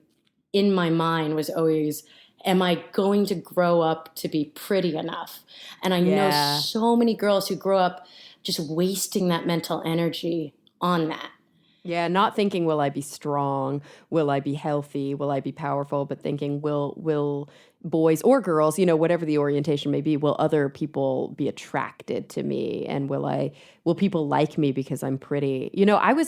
in my mind was always, am I going to grow up to be pretty enough? And I know so many girls who grow up just wasting that mental energy on that. Yeah, not thinking, will I be strong? Will I be healthy? Will I be powerful? But thinking, will boys or girls, whatever the orientation may be, will other people be attracted to me? And will people like me because I'm pretty? I was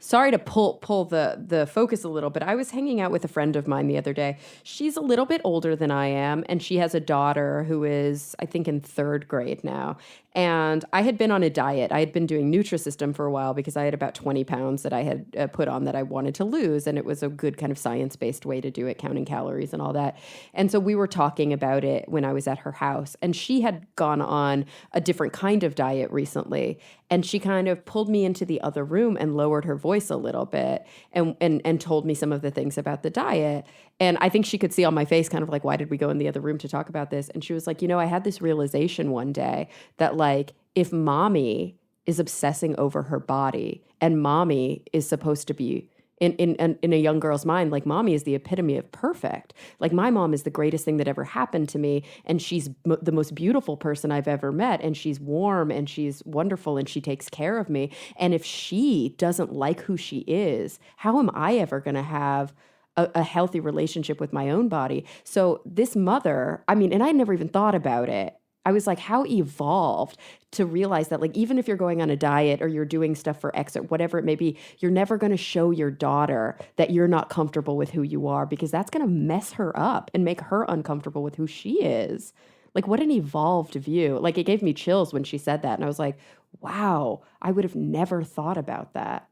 sorry to pull the focus a little, but I was hanging out with a friend of mine the other day. She's a little bit older than I am, and she has a daughter who is, I think, in third grade now. And I had been on a diet. I had been doing Nutrisystem for a while because I had about 20 pounds that I had put on that I wanted to lose. And it was a good kind of science-based way to do it, counting calories and all that. And so we were talking about it when I was at her house, and she had gone on a different kind of diet recently, and she kind of pulled me into the other room and lowered her voice a little bit and told me some of the things about the diet. And I think she could see on my face kind of like, why did we go in the other room to talk about this? And she was like, I had this realization one day that like, if mommy is obsessing over her body and mommy is supposed to be in a young girl's mind, like mommy is the epitome of perfect. Like my mom is the greatest thing that ever happened to me. And she's the most beautiful person I've ever met. And she's warm and she's wonderful and she takes care of me. And if she doesn't like who she is, how am I ever going to have a healthy relationship with my own body? So this mother, I mean, and I never even thought about it. I was like, how evolved to realize that, like, even if you're going on a diet or you're doing stuff for X or whatever it may be, you're never going to show your daughter that you're not comfortable with who you are, because that's going to mess her up and make her uncomfortable with who she is. Like, what an evolved view. Like, it gave me chills when she said that. And I was like, wow, I would have never thought about that.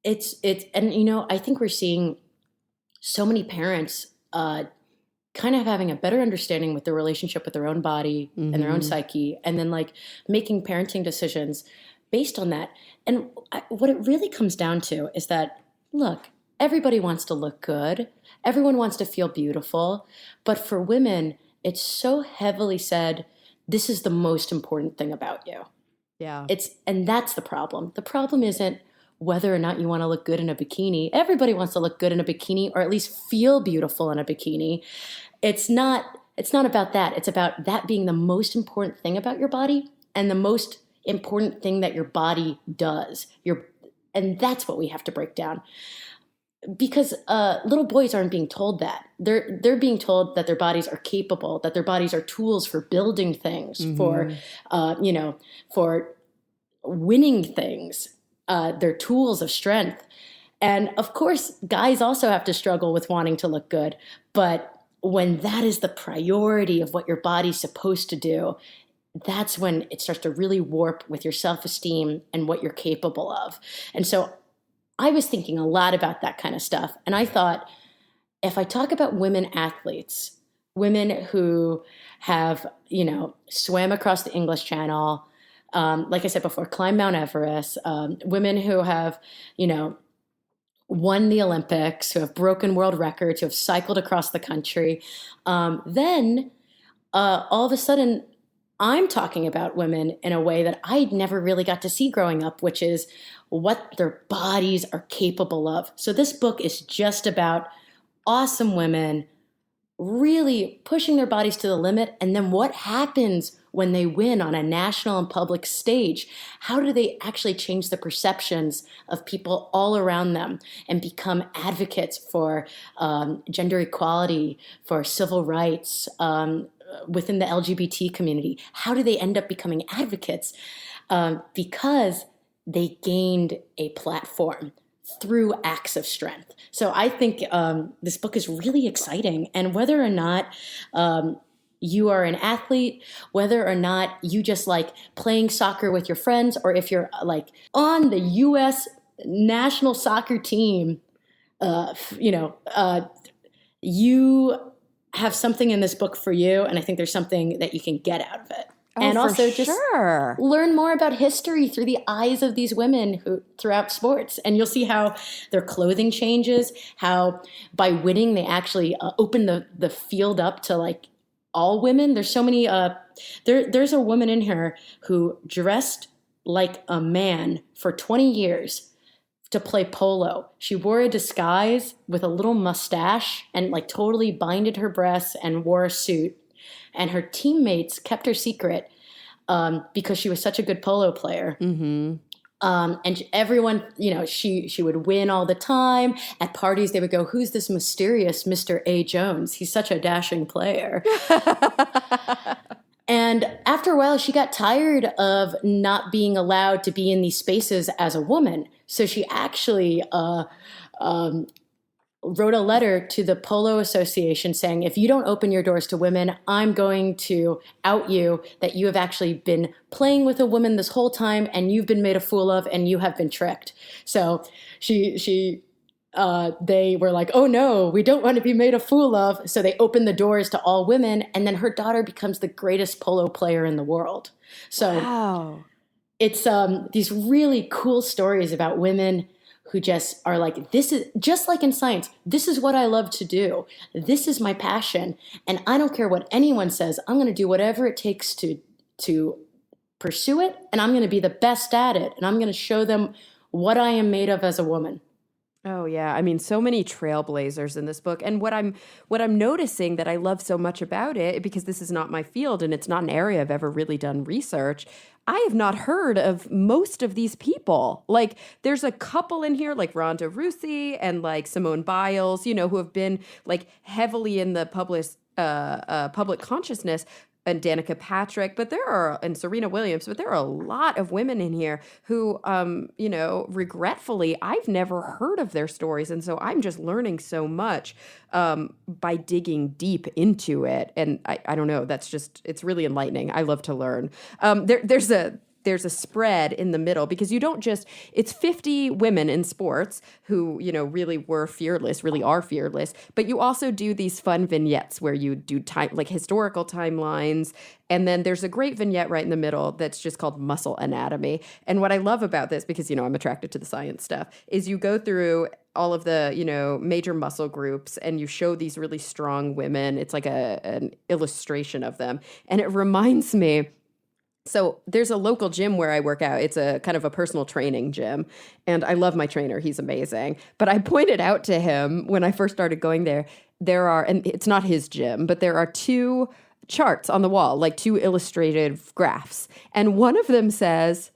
And I think we're seeing so many parents, kind of having a better understanding with their relationship with their own body and their own psyche, and then like making parenting decisions based on that. And what it really comes down to is that, look, everybody wants to look good. Everyone wants to feel beautiful. But for women, it's so heavily said, this is the most important thing about you. Yeah. And that's the problem. The problem isn't whether or not you want to look good in a bikini. Everybody wants to look good in a bikini, or at least feel beautiful in a bikini. It's not about that. It's about that being the most important thing about your body and the most important thing that your body does. And that's what we have to break down. Because little boys aren't being told that. They're being told that their bodies are capable, that their bodies are tools for building things, for winning things. They're tools of strength. And of course, guys also have to struggle with wanting to look good. But when that is the priority of what your body's supposed to do, that's when it starts to really warp with your self-esteem and what you're capable of. And so I was thinking a lot about that kind of stuff. And I thought, if I talk about women athletes, women who have, swam across the English Channel, like I said before, climbed Mount Everest, women who have, won the Olympics, who have broken world records, who have cycled across the country, then all of a sudden I'm talking about women in a way that I never really got to see growing up, which is what their bodies are capable of. So this book is just about awesome women really pushing their bodies to the limit, and then what happens when they win on a national and public stage. How do they actually change the perceptions of people all around them and become advocates for gender equality, for civil rights, within the LGBT community? How do they end up becoming advocates? Because they gained a platform through acts of strength. So I think this book is really exciting. And whether or not you are an athlete, whether or not you just like playing soccer with your friends, or if you're like on the U.S. national soccer team, you have something in this book for you. And I think there's something that you can get out of it. Oh, and also just sure. Learn more about history through the eyes of these women who throughout sports. And you'll see how their clothing changes, how by winning they actually open the field up to like all women. There's so many, there's a woman in here who dressed like a man for 20 years to play polo. She wore a disguise with a little mustache and like totally binded her breasts and wore a suit. And her teammates kept her secret because she was such a good polo player. Mm-hmm. And everyone, she would win all the time. At parties, they would go, "Who's this mysterious Mr. A. Jones? He's such a dashing player." And after a while, she got tired of not being allowed to be in these spaces as a woman. So she actually wrote a letter to the Polo Association saying, if you don't open your doors to women, I'm going to out you that you have actually been playing with a woman this whole time and you've been made a fool of and you have been tricked. So she they were like, oh no, we don't want to be made a fool of. So they opened the doors to all women. And then her daughter becomes the greatest polo player in the world. So Wow. it's these really cool stories about women who just are like, this is just like in science. This is what I love to do. This is my passion. And I don't care what anyone says. I'm going to do whatever it takes to pursue it. And I'm going to be the best at it. And I'm going to show them what I am made of as a woman. Oh yeah, I mean, so many trailblazers in this book, and what I'm noticing that I love so much about it, because this is not my field and it's not an area I've ever really done research. I have not heard of most of these people. Like, there's a couple in here, like Rhonda Rousey and like Simone Biles, who have been like heavily in the public consciousness, and Danica Patrick, and Serena Williams, but there are a lot of women in here who, regretfully, I've never heard of their stories. And so I'm just learning so much by digging deep into it. And I don't know, it's really enlightening. I love to learn. There's a spread in the middle, because it's 50 women in sports who, really are fearless, but you also do these fun vignettes where you do like historical timelines. And then there's a great vignette right in the middle that's just called Muscle Anatomy. And what I love about this, because, I'm attracted to the science stuff, is you go through all of the, major muscle groups and you show these really strong women. It's like an illustration of them. And it reminds me, so there's a local gym where I work out. It's a kind of a personal training gym. And I love my trainer. He's amazing. But I pointed out to him when I first started going there, and it's not his gym, but there are two charts on the wall, like two illustrated graphs. And one of them says,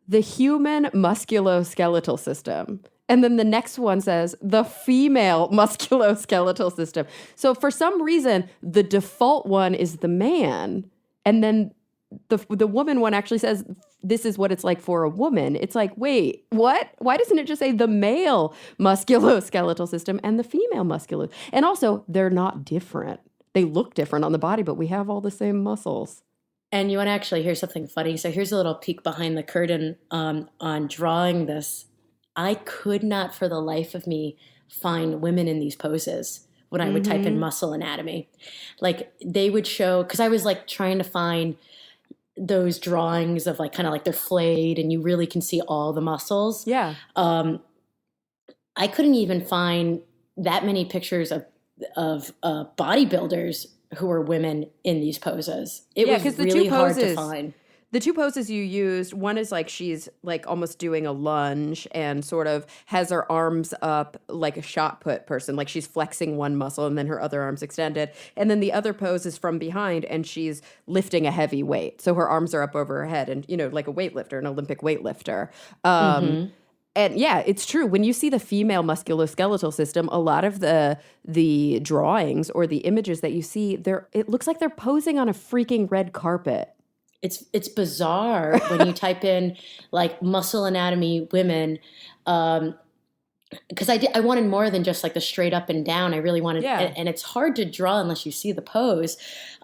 the human musculoskeletal system. And then the next one says the female musculoskeletal system. So for some reason, the default one is the man. And then the woman one actually says, this is what it's like for a woman. It's like, wait, what? Why doesn't it just say the male musculoskeletal system and the female musculo? And also, they're not different. They look different on the body, but we have all the same muscles. And you want to actually hear something funny? So here's a little peek behind the curtain on drawing this. I could not for the life of me find women in these poses when I would type in muscle anatomy. Like, they would show, because I was like trying to find those drawings of like kind of like they're flayed and you really can see all the muscles. Yeah. I couldn't even find that many pictures of bodybuilders who were women in these poses. It was really hard to find. The two poses you used, one is like she's like almost doing a lunge and sort of has her arms up like a shot put person, like she's flexing one muscle and then her other arm's extended. And then the other pose is from behind and she's lifting a heavy weight. So her arms are up over her head and, like a weightlifter, an Olympic weightlifter. And yeah, it's true. When you see the female musculoskeletal system, a lot of the drawings or the images that you see, it looks like they're posing on a freaking red carpet. It's bizarre when you type in like muscle anatomy women, because I wanted more than just like the straight up and down. I really wanted, and it's hard to draw unless you see the pose.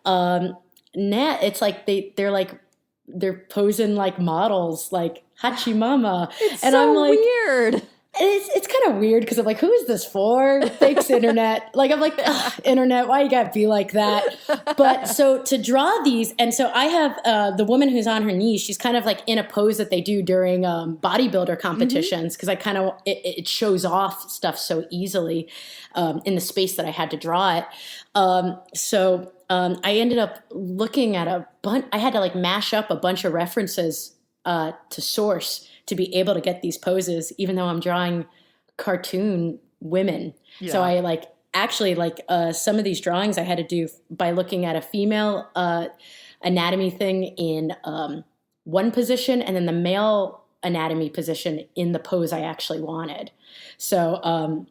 It's like they're posing like models, like Hachi Mama, It's and so I'm like, weird. It's kind of weird because I'm like, who is this for? Thanks, internet. Like, I'm like, internet, why you gotta be like that? But so to draw these, and so I have the woman who's on her knees. She's kind of like in a pose that they do during bodybuilder competitions because I kind of it shows off stuff so easily in the space that I had to draw it. I ended up looking at a bunch. I had to like mash up a bunch of references to source to be able to get these poses, even though I'm drawing cartoon women. Yeah. So I actually some of these drawings I had to do by looking at a female anatomy thing in one position and then the male anatomy position in the pose I actually wanted. So,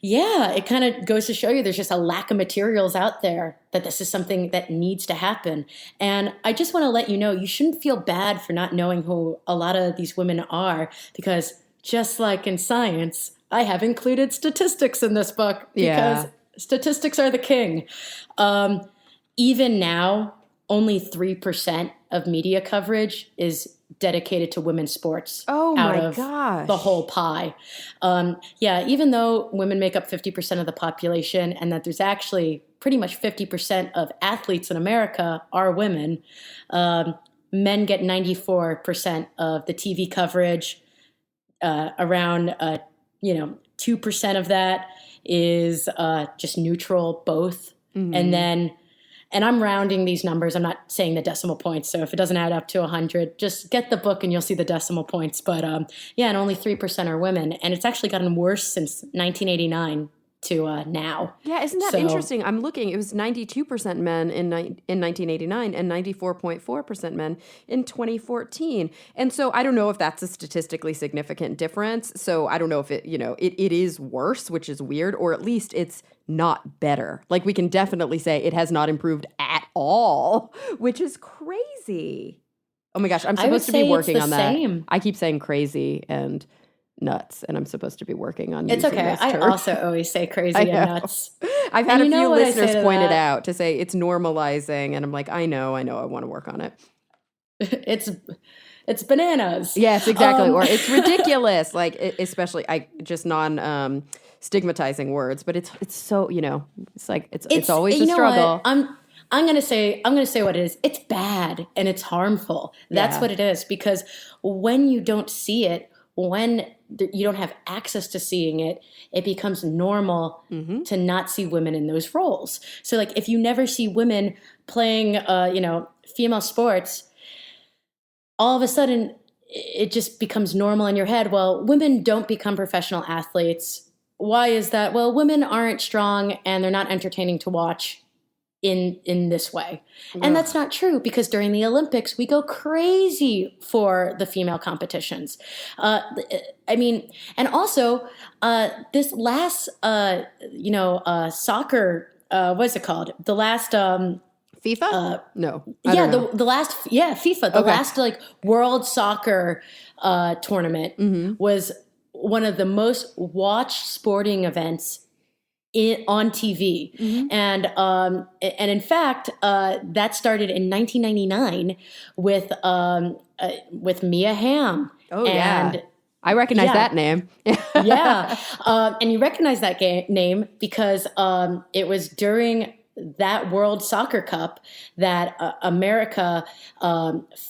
it kind of goes to show you there's just a lack of materials out there, that this is something that needs to happen. And I just want to let you know, you shouldn't feel bad for not knowing who a lot of these women are, because just like in science, I have included statistics in this book because statistics are the king. Even now, only 3% of media coverage is dedicated to women's sports Oh out my of gosh. the whole pie. Even though women make up 50% of the population and that there's actually pretty much 50% of athletes in America are women, men get 94% of the TV coverage. Around 2% of that is just neutral, both. And I'm rounding these numbers. I'm not saying the decimal points. So if it doesn't add up to 100, just get the book and you'll see the decimal points. But and only 3% are women. And it's actually gotten worse since 1989 to now. Yeah, isn't that interesting? I'm looking. It was 92% men in 1989 and 94.4% men in 2014. And so I don't know if that's a statistically significant difference. So I don't know if it is worse, which is weird, or at least it's not better. Like we can definitely say it has not improved at all, which is crazy. Oh my gosh, I'm supposed to be working on that. Same. I keep saying crazy and nuts, and I'm supposed to be working on it's using okay. those I terms. also always say crazy and nuts. I've had a few listeners point it out to say it's normalizing, and I'm like, I know, I want to work on it. It's bananas. Yes, exactly. Or it's ridiculous. Like especially I just stigmatizing words, but it's so, it's like it's always a struggle. I'm gonna say what it is. It's bad and it's harmful. That's what it is, because when you don't see it, when you don't have access to seeing it, it becomes normal to not see women in those roles. So like if you never see women playing female sports, all of a sudden it just becomes normal in your head. Well, women don't become professional athletes. Why is that? Well, women aren't strong and they're not entertaining to watch in this way. And that's not true, because during the Olympics, we go crazy for the female competitions. And also this last, soccer, what's it called? The last... FIFA? No. The last FIFA. The last world soccer tournament was one of the most watched sporting events on TV. And in fact, that started in 1999 with Mia Hamm. Oh, yeah. I recognize that name. And you recognize that name because it was during that World Soccer Cup that America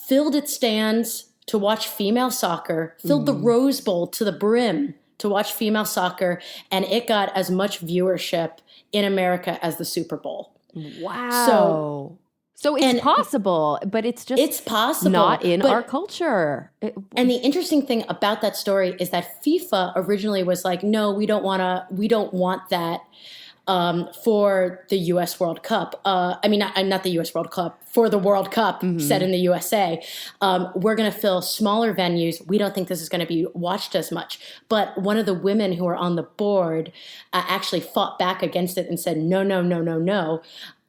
filled its stands to watch female soccer, filled the Rose Bowl to the brim to watch female soccer, and it got as much viewership in America as the Super Bowl. Wow. So it's possible, but it's possible, not in our culture. And the interesting thing about that story is that FIFA originally was like, no, we don't want that for the U.S. World Cup. Not the U.S. World Cup, for the World Cup set in the USA. We're going to fill smaller venues. We don't think this is going to be watched as much. But one of the women who were on the board actually fought back against it and said, no.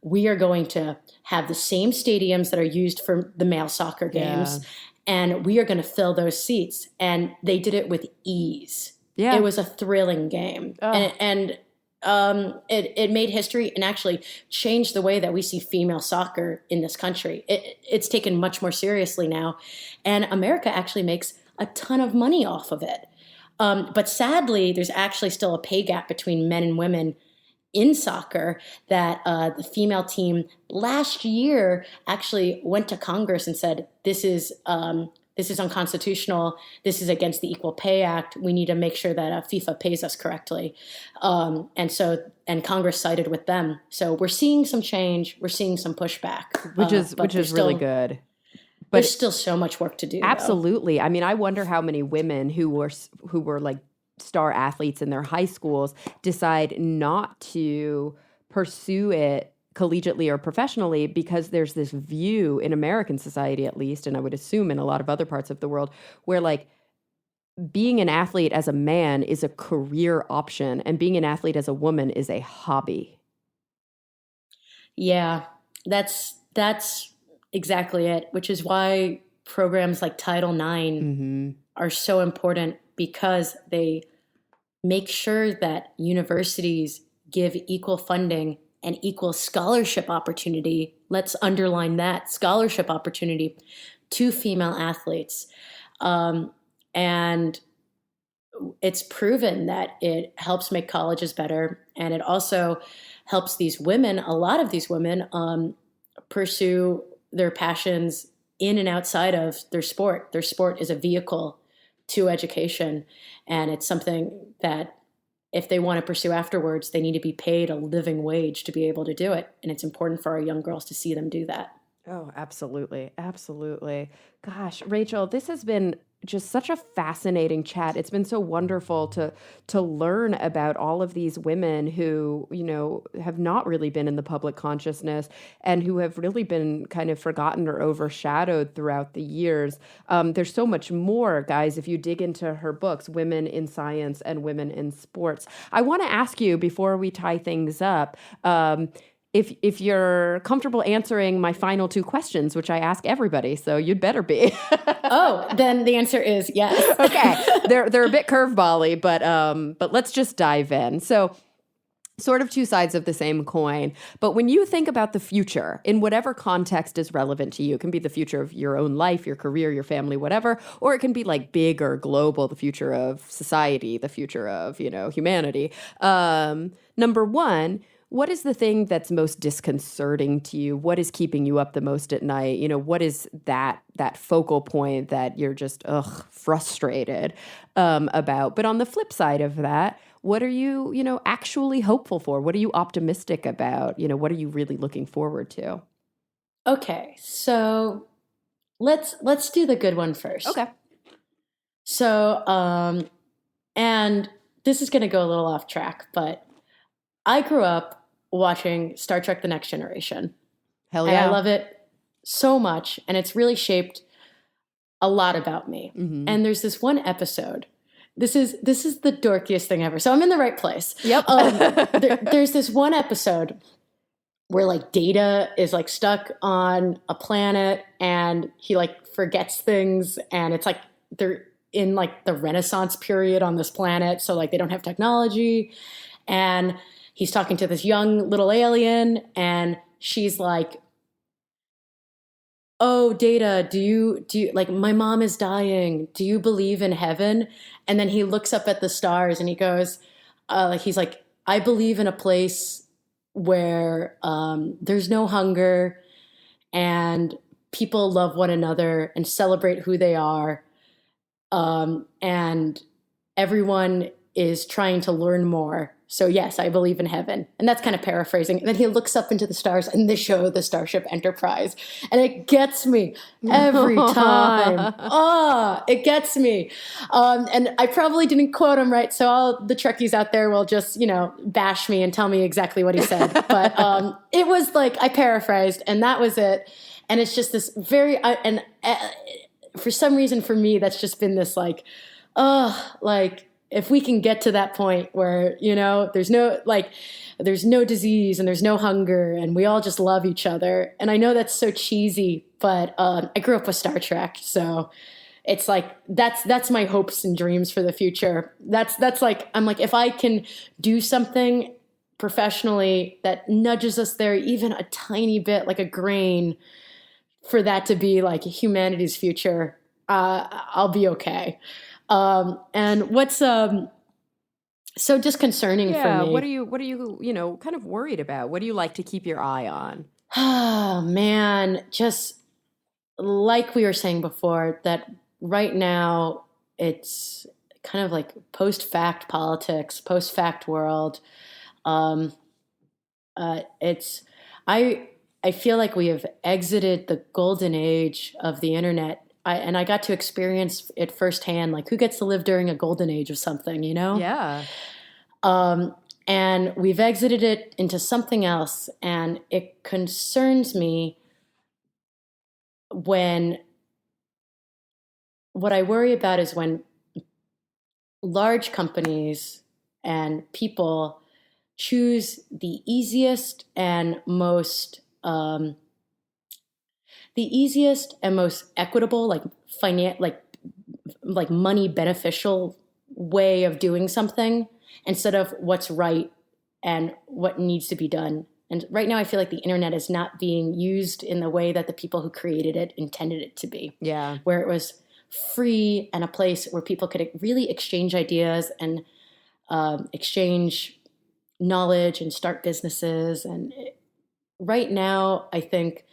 We are going to have the same stadiums that are used for the male soccer games, and we are going to fill those seats. And they did it with ease. Yeah. It was a thrilling game. And it made history and actually changed the way that we see female soccer in this country. It's taken much more seriously now, and America actually makes a ton of money off of it. But sadly, there's actually still a pay gap between men and women in soccer that the female team last year actually went to Congress and said, this is unconstitutional. This is against the Equal Pay Act. We need to make sure that FIFA pays us correctly. And Congress sided with them. So we're seeing some change. We're seeing some pushback. Which is really good. But there's still so much work to do. Absolutely. Though. I mean, I wonder how many women who were like star athletes in their high schools decide not to pursue it collegiately or professionally because there's this view in American society, at least, and I would assume in a lot of other parts of the world, where like being an athlete as a man is a career option and being an athlete as a woman is a hobby. Yeah, that's exactly it, which is why programs like Title IX are so important, because they make sure that universities give equal funding and equal scholarship opportunity. Let's underline that, scholarship opportunity, two female athletes. And it's proven that it helps make colleges better. And it also helps these women, a lot of these women, pursue their passions in and outside of their sport. Their sport is a vehicle to education. And it's something that if they want to pursue afterwards, they need to be paid a living wage to be able to do it. And it's important for our young girls to see them do that. Oh, absolutely. Absolutely. Gosh, Rachel, this has been just such a fascinating chat. It's been so wonderful to learn about all of these women who, have not really been in the public consciousness and who have really been kind of forgotten or overshadowed throughout the years. There's so much more, guys, if you dig into her books, Women in Science and Women in Sports. I want to ask you before we tie things up, if you're comfortable answering my final two questions, which I ask everybody, so you'd better be. Oh, then the answer is yes. Okay, they're a bit curvebally, but let's just dive in. So, sort of two sides of the same coin. But when you think about the future, in whatever context is relevant to you, it can be the future of your own life, your career, your family, whatever, or it can be like big or global, the future of society, the future of humanity. Number one. What is the thing that's most disconcerting to you? What is keeping you up the most at night? What is that focal point that you're just frustrated about? But on the flip side of that, what are you actually hopeful for? What are you optimistic about? What are you really looking forward to? Okay, so let's do the good one first. Okay. So, and this is going to go a little off track, but I grew up watching Star Trek: The Next Generation. Hell yeah. And I love it so much, and it's really shaped a lot about me. Mm-hmm. And there's this one episode. This is the dorkiest thing ever. So I'm in the right place. Yep. There's this one episode where like Data is like stuck on a planet and he like forgets things, and it's like they're in like the Renaissance period on this planet, so like they don't have technology, and he's talking to this young little alien, and she's like, "Oh, Data, do you like, my mom is dying. Do you believe in heaven?" And then he looks up at the stars and he goes, he's like, "I believe in a place where there's no hunger and people love one another and celebrate who they are. And everyone is trying to learn more. So yes, I believe in heaven." And that's kind of paraphrasing. And then he looks up into the stars and they show the Starship Enterprise. And it gets me every time. It gets me. And I probably didn't quote him right. So all the Trekkies out there will just, bash me and tell me exactly what he said. But it was like, I paraphrased and that was it. And it's just this very, for some reason for me, that's just been this like, if we can get to that point where, there's no disease and there's no hunger and we all just love each other. And I know that's so cheesy, but I grew up with Star Trek. So it's like, that's my hopes and dreams for the future. That's like, I'm like, if I can do something professionally that nudges us there even a tiny bit, like a grain, for that to be like humanity's future, I'll be okay. And what's so disconcerting for me? What are you kind of worried about? What do you like to keep your eye on? Oh man, just like we were saying before, that right now it's kind of like post-fact politics, post-fact world. I feel like we have exited the golden age of the internet. I got to experience it firsthand, like who gets to live during a golden age of something, Yeah. And we've exited it into something else. And it concerns me when what I worry about is when large companies and people choose the easiest and most equitable, like money beneficial way of doing something instead of what's right and what needs to be done And right now I feel like the internet is not being used in the way that the people who created it intended it to be. Yeah. Where it was free and a place where people could really exchange ideas and exchange knowledge and start businesses. And right now, I think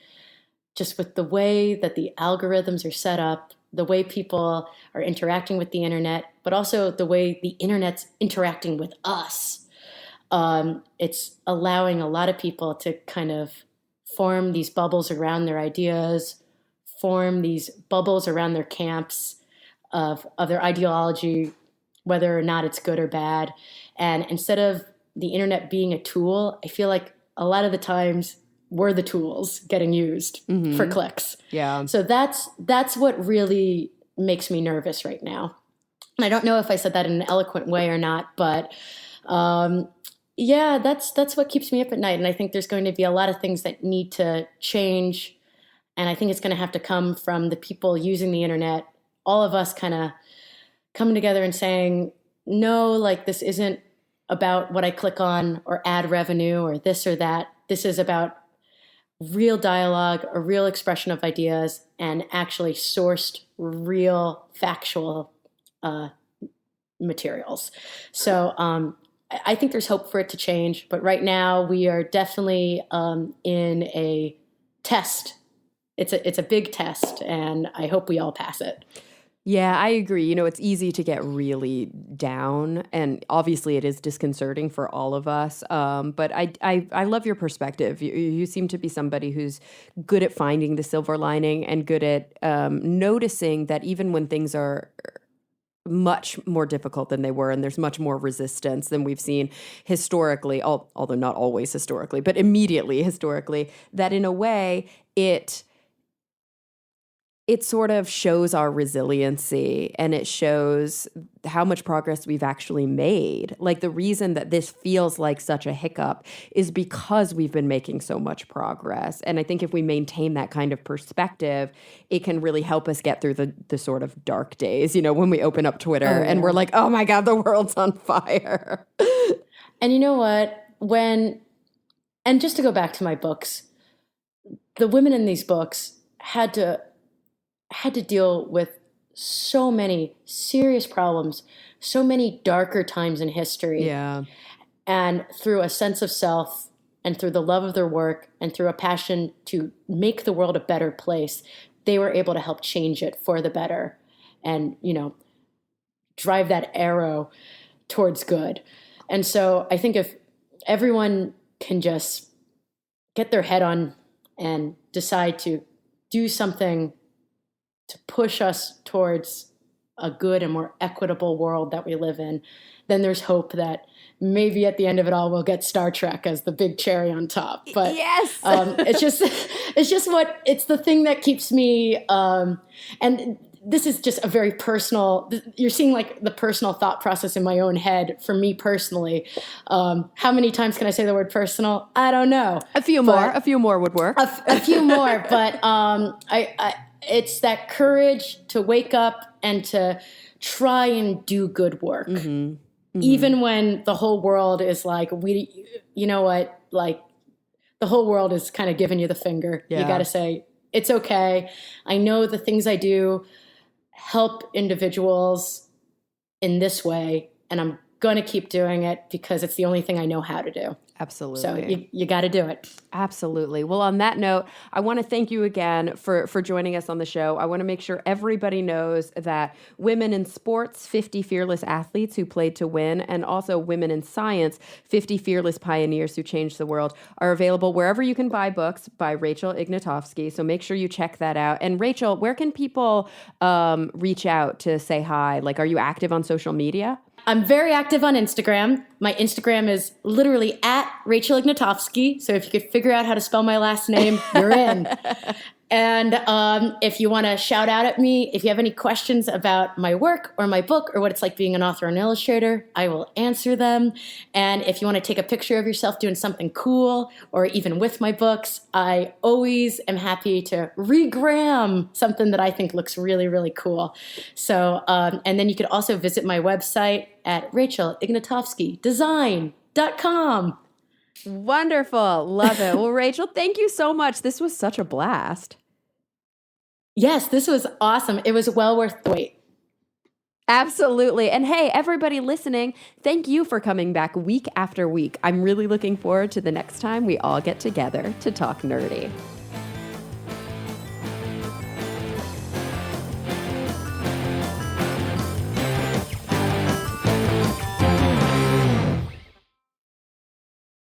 just with the way that the algorithms are set up, the way people are interacting with the internet, but also the way the internet's interacting with us, it's allowing a lot of people to kind of form these bubbles around their ideas, form these bubbles around their camps of their ideology, whether or not it's good or bad. And instead of the internet being a tool, I feel like a lot of the times we're the tools getting used for clicks. Yeah. So that's what really makes me nervous right now. And I don't know if I said that in an eloquent way or not, but yeah, that's what keeps me up at night. And I think there's going to be a lot of things that need to change. And I think it's going to have to come from the people using the internet, all of us kind of coming together and saying, no, like this isn't about what I click on or ad revenue or this or that. This is about real dialogue, a real expression of ideas, and actually sourced real factual materials. So I think there's hope for it to change. But right now we are definitely in a test. It's a big test, and I hope we all pass it. Yeah, I agree. You know, it's easy to get really down, and obviously it is disconcerting for all of us. But I love your perspective. You seem to be somebody who's good at finding the silver lining and good at noticing that even when things are much more difficult than they were, and there's much more resistance than we've seen historically, although not always historically, but immediately historically, that in a way it sort of shows our resiliency, and it shows how much progress we've actually made. Like the reason that this feels like such a hiccup is because we've been making so much progress. And I think if we maintain that kind of perspective, it can really help us get through the sort of dark days, you know, when we open up Twitter and we're like, oh my God, the world's on fire. And you know what? And just to go back to my books, the women in these books had to deal with so many serious problems, so many darker times in history. Yeah. And through a sense of self and through the love of their work and through a passion to make the world a better place, they were able to help change it for the better and, you know, drive that arrow towards good. And so I think if everyone can just get their head on and decide to do something to push us towards a good and more equitable world that we live in, then there's hope that maybe at the end of it all we'll get Star Trek as the big cherry on top. But yes, it's the thing that keeps me. And this is just a very personal. You're seeing like the personal thought process in my own head for me personally. How many times can I say the word personal? I don't know. A few more would work. A few more, but it's that courage to wake up and to try and do good work. Mm-hmm. Mm-hmm. Even when the whole world is like, you know what, like the whole world is kind of giving you the finger. Yeah. You got to say, it's okay. I know the things I do help individuals in this way, and I'm going to keep doing it because it's the only thing I know how to do. Absolutely. So you got to do it. Absolutely. Well, on that note, I want to thank you again for joining us on the show. I want to make sure everybody knows that Women in Sports, 50 Fearless Athletes Who Played to Win, and also Women in Science, 50 Fearless Pioneers Who Changed the World, are available wherever you can buy books by Rachel Ignotofsky. So make sure you check that out. And Rachel, where can people reach out to say hi? Like, are you active on social media? I'm very active on Instagram. My Instagram is literally at Rachel Ignotofsky. So if you could figure out how to spell my last name, you're in. And if you want to shout out at me, if you have any questions about my work or my book or what it's like being an author and illustrator, I will answer them. And if you want to take a picture of yourself doing something cool or even with my books, I always am happy to regram something that I think looks really, really cool. So, and then you could also visit my website at RachelIgnotofskyDesign.com. Wonderful. Love it. Well, Rachel, thank you so much. This was such a blast. Yes, this was awesome. It was well worth the wait. Absolutely. And hey, everybody listening, thank you for coming back week after week. I'm really looking forward to the next time we all get together to talk nerdy.